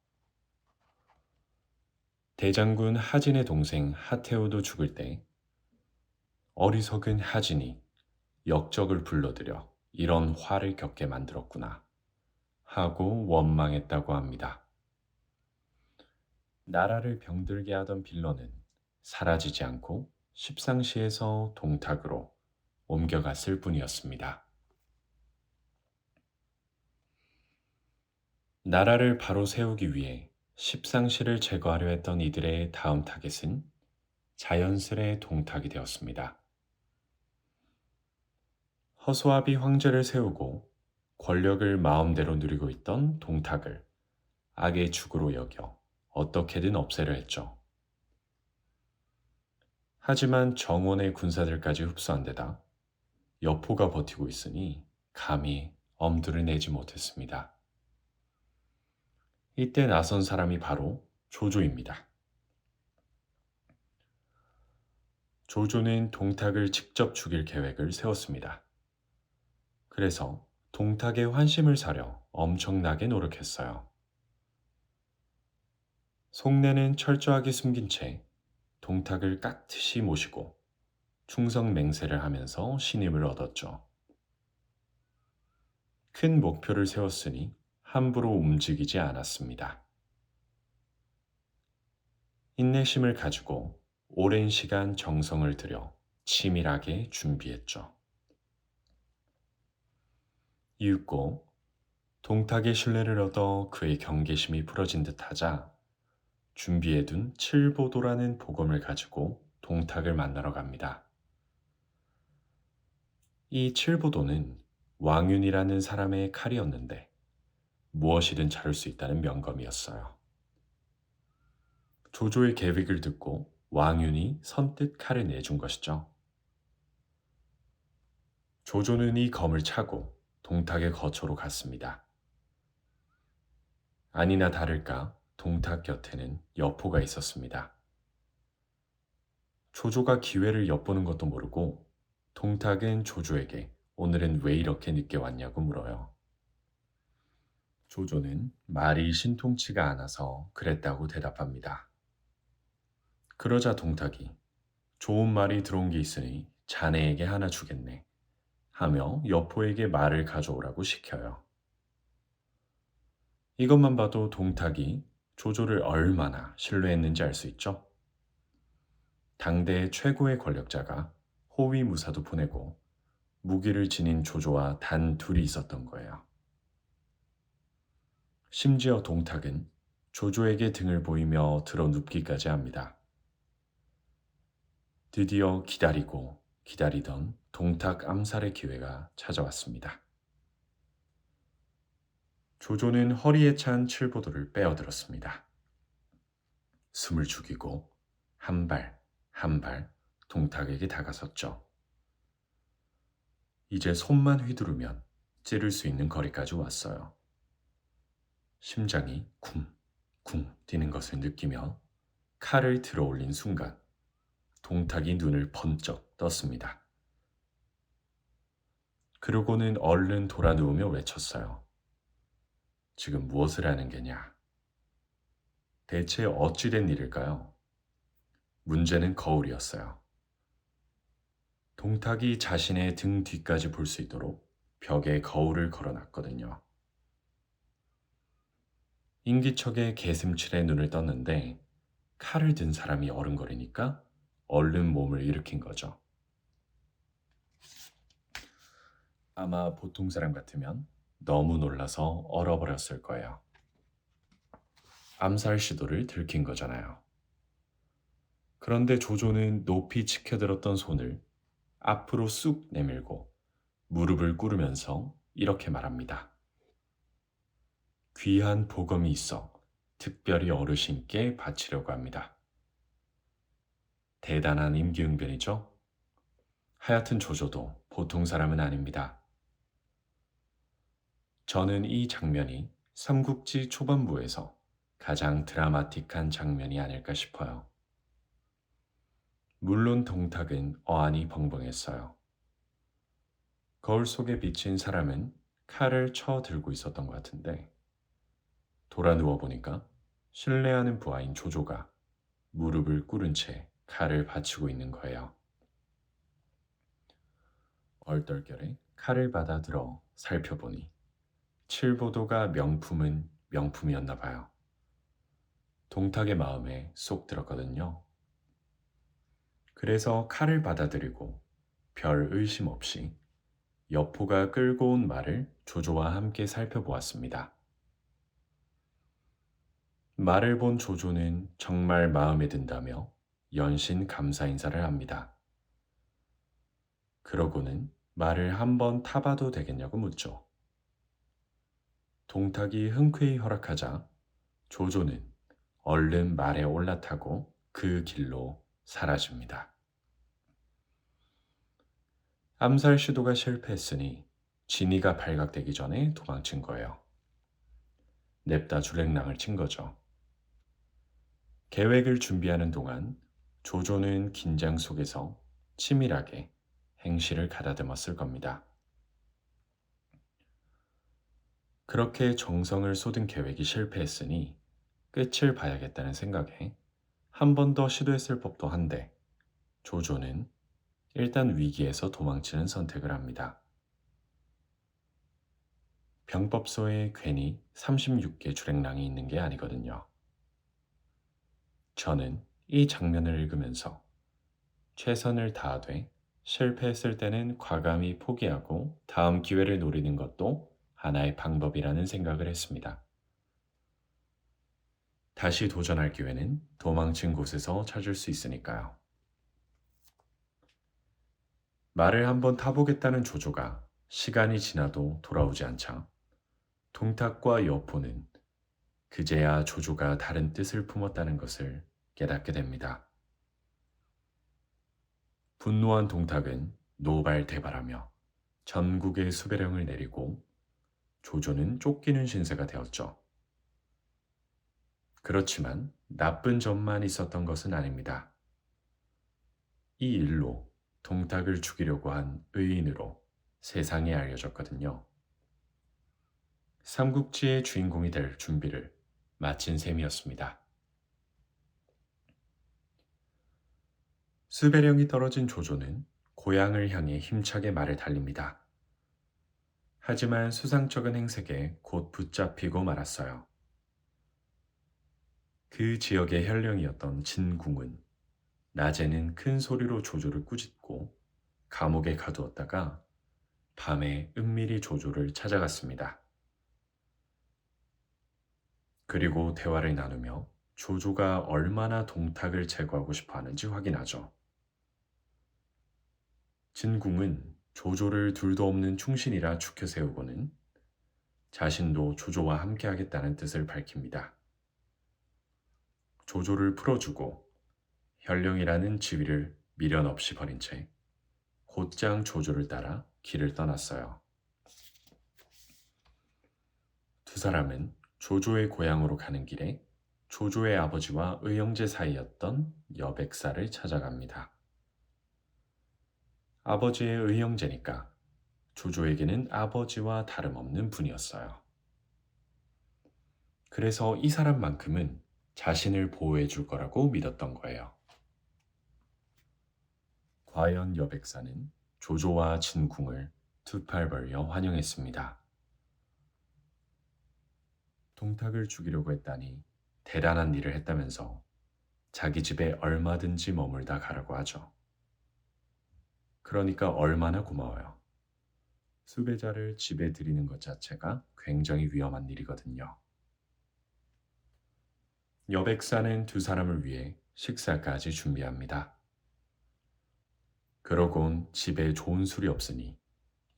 대장군 하진의 동생 하태우도 죽을 때 어리석은 하진이 역적을 불러들여 이런 화를 겪게 만들었구나 하고 원망했다고 합니다. 나라를 병들게 하던 빌런은 사라지지 않고 십상시에서 동탁으로 옮겨갔을 뿐이었습니다. 나라를 바로 세우기 위해 십상시를 제거하려 했던 이들의 다음 타겟은 자연스레 동탁이 되었습니다. 허수아비 황제를 세우고 권력을 마음대로 누리고 있던 동탁을 악의 죽으로 여겨 어떻게든 없애려 했죠. 하지만 정원의 군사들까지 흡수한 데다 여포가 버티고 있으니 감히 엄두를 내지 못했습니다. 이때 나선 사람이 바로 조조입니다. 조조는 동탁을 직접 죽일 계획을 세웠습니다. 그래서 동탁의 환심을 사려 엄청나게 노력했어요. 속내는 철저하게 숨긴 채 동탁을 깍듯이 모시고 충성 맹세를 하면서 신임을 얻었죠. 큰 목표를 세웠으니 함부로 움직이지 않았습니다. 인내심을 가지고 오랜 시간 정성을 들여 치밀하게 준비했죠. 이윽고 동탁의 신뢰를 얻어 그의 경계심이 풀어진 듯하자 준비해둔 칠보도라는 복음을 가지고 동탁을 만나러 갑니다. 이 칠보도는 왕윤이라는 사람의 칼이었는데 무엇이든 자를 수 있다는 명검이었어요. 조조의 계획을 듣고 왕윤이 선뜻 칼을 내준 것이죠. 조조는 이 검을 차고 동탁의 거처로 갔습니다. 아니나 다를까 동탁 곁에는 여포가 있었습니다. 조조가 기회를 엿보는 것도 모르고 동탁은 조조에게 오늘은 왜 이렇게 늦게 왔냐고 물어요. 조조는 말이 신통치가 않아서 그랬다고 대답합니다. 그러자 동탁이 좋은 말이 들어온 게 있으니 자네에게 하나 주겠네 하며 여포에게 말을 가져오라고 시켜요. 이것만 봐도 동탁이 조조를 얼마나 신뢰했는지 알 수 있죠? 당대의 최고의 권력자가 호위무사도 보내고 무기를 지닌 조조와 단 둘이 있었던 거예요. 심지어 동탁은 조조에게 등을 보이며 들어 눕기까지 합니다. 드디어 기다리고 기다리던 동탁 암살의 기회가 찾아왔습니다. 조조는 허리에 찬 칠보도를 빼어들었습니다. 숨을 죽이고 한 발 한 발 동탁에게 다가섰죠. 이제 손만 휘두르면 찌를 수 있는 거리까지 왔어요. 심장이 쿵쿵 뛰는 것을 느끼며 칼을 들어 올린 순간 동탁이 눈을 번쩍 떴습니다. 그러고는 얼른 돌아 누우며 외쳤어요. 지금 무엇을 하는 게냐? 대체 어찌된 일일까요? 문제는 거울이었어요. 동탁이 자신의 등 뒤까지 볼 수 있도록 벽에 거울을 걸어놨거든요. 인기척에 개슴칠에 눈을 떴는데 칼을 든 사람이 어른거리니까 얼른 몸을 일으킨 거죠. 아마 보통 사람 같으면 너무 놀라서 얼어버렸을 거예요. 암살 시도를 들킨 거잖아요. 그런데 조조는 높이 치켜들었던 손을 앞으로 쑥 내밀고 무릎을 꿇으면서 이렇게 말합니다. 귀한 복음이 있어 특별히 어르신께 바치려고 합니다. 대단한 임기응변이죠? 하여튼 조조도 보통 사람은 아닙니다. 저는 이 장면이 삼국지 초반부에서 가장 드라마틱한 장면이 아닐까 싶어요. 물론 동탁은 어안이 벙벙했어요. 거울 속에 비친 사람은 칼을 쳐 들고 있었던 것 같은데 돌아 누워 보니까 신뢰하는 부하인 조조가 무릎을 꿇은 채 칼을 받치고 있는 거예요. 얼떨결에 칼을 받아 들어 살펴보니 칠보도가 명품은 명품이었나 봐요. 동탁의 마음에 쏙 들었거든요. 그래서 칼을 받아들이고 별 의심 없이 여포가 끌고 온 말을 조조와 함께 살펴보았습니다. 말을 본 조조는 정말 마음에 든다며 연신 감사 인사를 합니다. 그러고는 말을 한번 타봐도 되겠냐고 묻죠. 동탁이 흔쾌히 허락하자 조조는 얼른 말에 올라타고 그 길로 사라집니다. 암살 시도가 실패했으니 진이가 발각되기 전에 도망친 거예요. 냅다 주랭랑을 친 거죠. 계획을 준비하는 동안 조조는 긴장 속에서 치밀하게 행실을 가다듬었을 겁니다. 그렇게 정성을 쏟은 계획이 실패했으니 끝을 봐야겠다는 생각에 한 번 더 시도했을 법도 한데 조조는 일단 위기에서 도망치는 선택을 합니다. 병법서에 괜히 36개 주랭랑이 있는 게 아니거든요. 저는 이 장면을 읽으면서 최선을 다하되 실패했을 때는 과감히 포기하고 다음 기회를 노리는 것도 하나의 방법이라는 생각을 했습니다. 다시 도전할 기회는 도망친 곳에서 찾을 수 있으니까요. 말을 한번 타보겠다는 조조가 시간이 지나도 돌아오지 않자 동탁과 여포는 그제야 조조가 다른 뜻을 품었다는 것을 깨닫게 됩니다. 분노한 동탁은 노발대발하며 전국의 수배령을 내리고 조조는 쫓기는 신세가 되었죠. 그렇지만 나쁜 점만 있었던 것은 아닙니다. 이 일로 동탁을 죽이려고 한 의인으로 세상에 알려졌거든요. 삼국지의 주인공이 될 준비를 마친 셈이었습니다. 수배령이 떨어진 조조는 고향을 향해 힘차게 말을 달립니다. 하지만 수상쩍은 행색에 곧 붙잡히고 말았어요. 그 지역의 현령이었던 진궁은 낮에는 큰 소리로 조조를 꾸짖고 감옥에 가두었다가 밤에 은밀히 조조를 찾아갔습니다. 그리고 대화를 나누며 조조가 얼마나 동탁을 제거하고 싶어 하는지 확인하죠. 진궁은 조조를 둘도 없는 충신이라 추켜 세우고는 자신도 조조와 함께 하겠다는 뜻을 밝힙니다. 조조를 풀어주고 현령이라는 지위를 미련 없이 버린 채 곧장 조조를 따라 길을 떠났어요. 두 사람은 조조의 고향으로 가는 길에 조조의 아버지와 의형제 사이였던 여백사를 찾아갑니다. 아버지의 의형제니까 조조에게는 아버지와 다름없는 분이었어요. 그래서 이 사람만큼은 자신을 보호해 줄 거라고 믿었던 거예요. 과연 여백사는 조조와 진궁을 두 팔 벌려 환영했습니다. 동탁을 죽이려고 했다니 대단한 일을 했다면서 자기 집에 얼마든지 머물다 가라고 하죠. 그러니까 얼마나 고마워요. 수배자를 집에 들이는 것 자체가 굉장히 위험한 일이거든요. 여백사는 두 사람을 위해 식사까지 준비합니다. 그러곤 집에 좋은 술이 없으니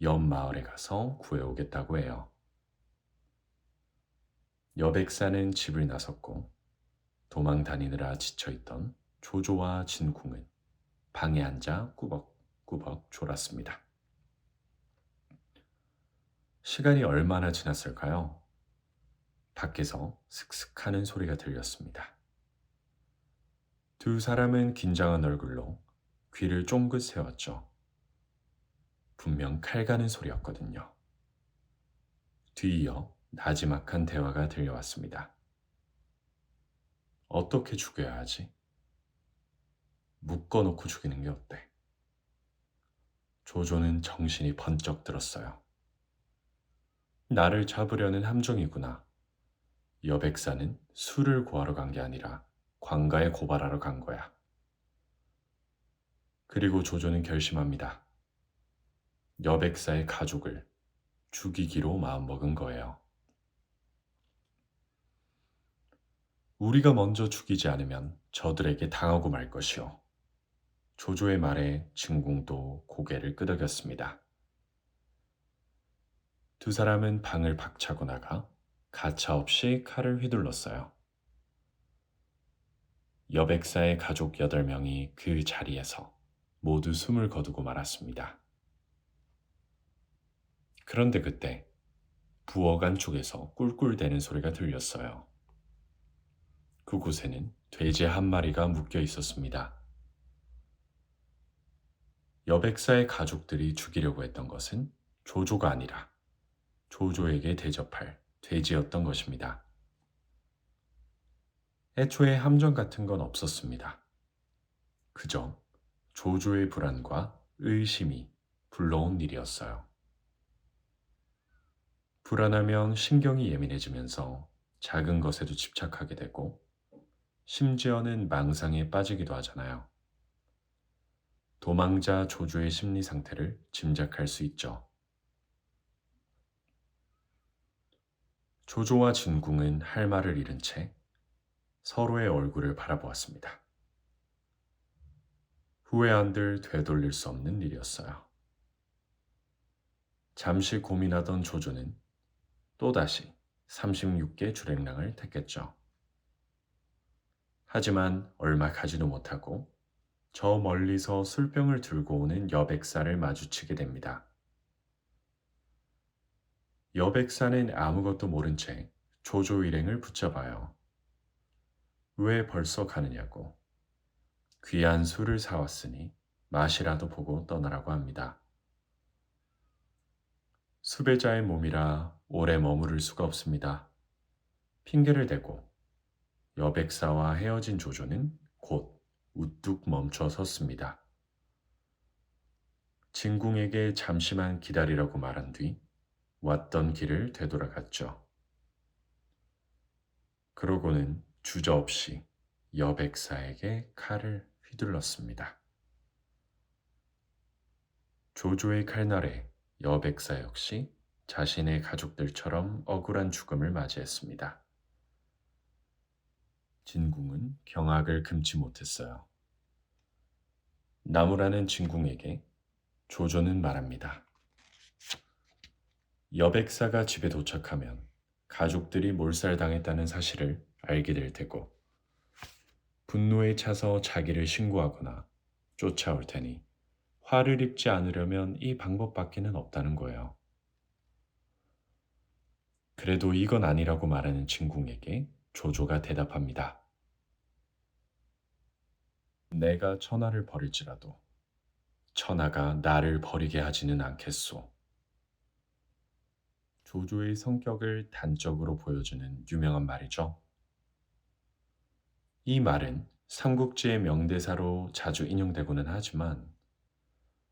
옆 마을에 가서 구해오겠다고 해요. 여백사는 집을 나섰고 도망 다니느라 지쳐있던 조조와 진궁은 방에 앉아 꾸벅꾸벅 졸았습니다. 시간이 얼마나 지났을까요? 밖에서 슥슥하는 소리가 들렸습니다. 두 사람은 긴장한 얼굴로 귀를 쫑긋 세웠죠. 분명 칼 가는 소리였거든요. 뒤이어 나지막한 대화가 들려왔습니다. 어떻게 죽여야 하지? 묶어놓고 죽이는 게 어때? 조조는 정신이 번쩍 들었어요. 나를 잡으려는 함정이구나. 여백사는 술을 구하러 간 게 아니라 관가에 고발하러 간 거야. 그리고 조조는 결심합니다. 여백사의 가족을 죽이기로 마음먹은 거예요. 우리가 먼저 죽이지 않으면 저들에게 당하고 말 것이요. 조조의 말에 진궁도 고개를 끄덕였습니다. 두 사람은 방을 박차고 나가 가차없이 칼을 휘둘렀어요. 여백사의 가족 8명이 그 자리에서 모두 숨을 거두고 말았습니다. 그런데 그때 부엌 쪽에서 꿀꿀대는 소리가 들렸어요. 그곳에는 돼지 한 마리가 묶여 있었습니다. 여백사의 가족들이 죽이려고 했던 것은 조조가 아니라 조조에게 대접할 돼지였던 것입니다. 애초에 함정 같은 건 없었습니다. 그저 조조의 불안과 의심이 불러온 일이었어요. 불안하면 신경이 예민해지면서 작은 것에도 집착하게 되고 심지어는 망상에 빠지기도 하잖아요. 도망자 조조의 심리 상태를 짐작할 수 있죠. 조조와 진궁은 할 말을 잃은 채 서로의 얼굴을 바라보았습니다. 후회 한들 되돌릴 수 없는 일이었어요. 잠시 고민하던 조조는 또다시 36개 주랭랑을 택했죠. 하지만 얼마 가지도 못하고 저 멀리서 술병을 들고 오는 여백사를 마주치게 됩니다. 여백사는 아무것도 모른 채 조조 일행을 붙잡아요. 왜 벌써 가느냐고. 귀한 술을 사왔으니 맛이라도 보고 떠나라고 합니다. 수배자의 몸이라 오래 머무를 수가 없습니다. 핑계를 대고 여백사와 헤어진 조조는 곧 우뚝 멈춰 섰습니다. 진궁에게 잠시만 기다리라고 말한 뒤 왔던 길을 되돌아갔죠. 그러고는 주저없이 여백사에게 칼을 휘둘렀습니다. 조조의 칼날에 여백사 역시 자신의 가족들처럼 억울한 죽음을 맞이했습니다. 진궁은 경악을 금치 못했어요. 나무라는 진궁에게 조조는 말합니다. 여백사가 집에 도착하면 가족들이 몰살당했다는 사실을 알게 될 테고 분노에 차서 자기를 신고하거나 쫓아올 테니 화를 입지 않으려면 이 방법밖에는 없다는 거예요. 그래도 이건 아니라고 말하는 진궁에게 조조가 대답합니다. 내가 천하를 버릴지라도 천하가 나를 버리게 하지는 않겠소. 조조의 성격을 단적으로 보여주는 유명한 말이죠. 이 말은 삼국지의 명대사로 자주 인용되고는 하지만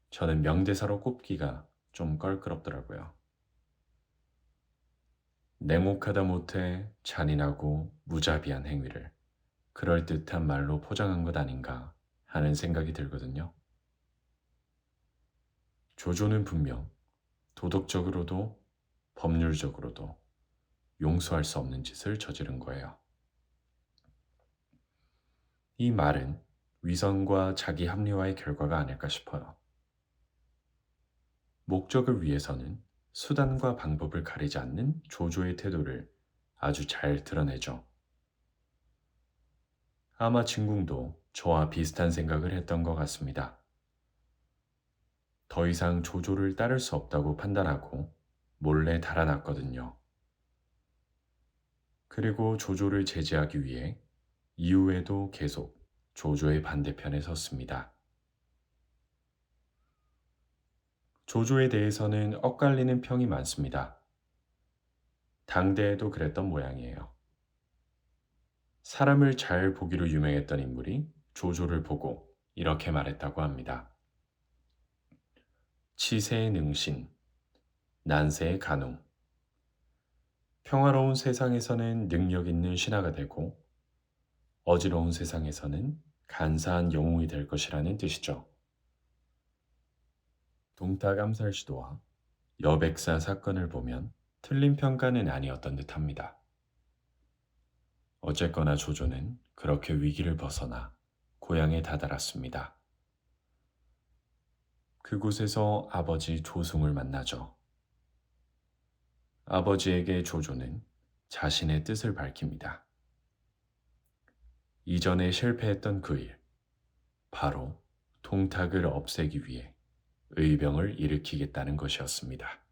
저는 명대사로 꼽기가 좀 껄끄럽더라고요. 냉혹하다 못해 잔인하고 무자비한 행위를 그럴듯한 말로 포장한 것 아닌가 하는 생각이 들거든요. 조조는 분명 도덕적으로도 법률적으로도 용서할 수 없는 짓을 저지른 거예요. 이 말은 위선과 자기 합리화의 결과가 아닐까 싶어요. 목적을 위해서는 수단과 방법을 가리지 않는 조조의 태도를 아주 잘 드러내죠. 아마 진궁도 저와 비슷한 생각을 했던 것 같습니다. 더 이상 조조를 따를 수 없다고 판단하고 몰래 달아났거든요. 그리고 조조를 제지하기 위해 이후에도 계속 조조의 반대편에 섰습니다. 조조에 대해서는 엇갈리는 평이 많습니다. 당대에도 그랬던 모양이에요. 사람을 잘 보기로 유명했던 인물이 조조를 보고 이렇게 말했다고 합니다. 치세의 능신, 난세의 간웅. 평화로운 세상에서는 능력 있는 신하가 되고 어지러운 세상에서는 간사한 영웅이 될 것이라는 뜻이죠. 동탁 암살 시도와 여백사 사건을 보면 틀린 평가는 아니었던 듯합니다. 어쨌거나 조조는 그렇게 위기를 벗어나 고향에 다다랐습니다. 그곳에서 아버지 조승을 만나죠. 아버지에게 조조는 자신의 뜻을 밝힙니다. 이전에 실패했던 그 일, 바로 동탁을 없애기 위해 의병을 일으키겠다는 것이었습니다.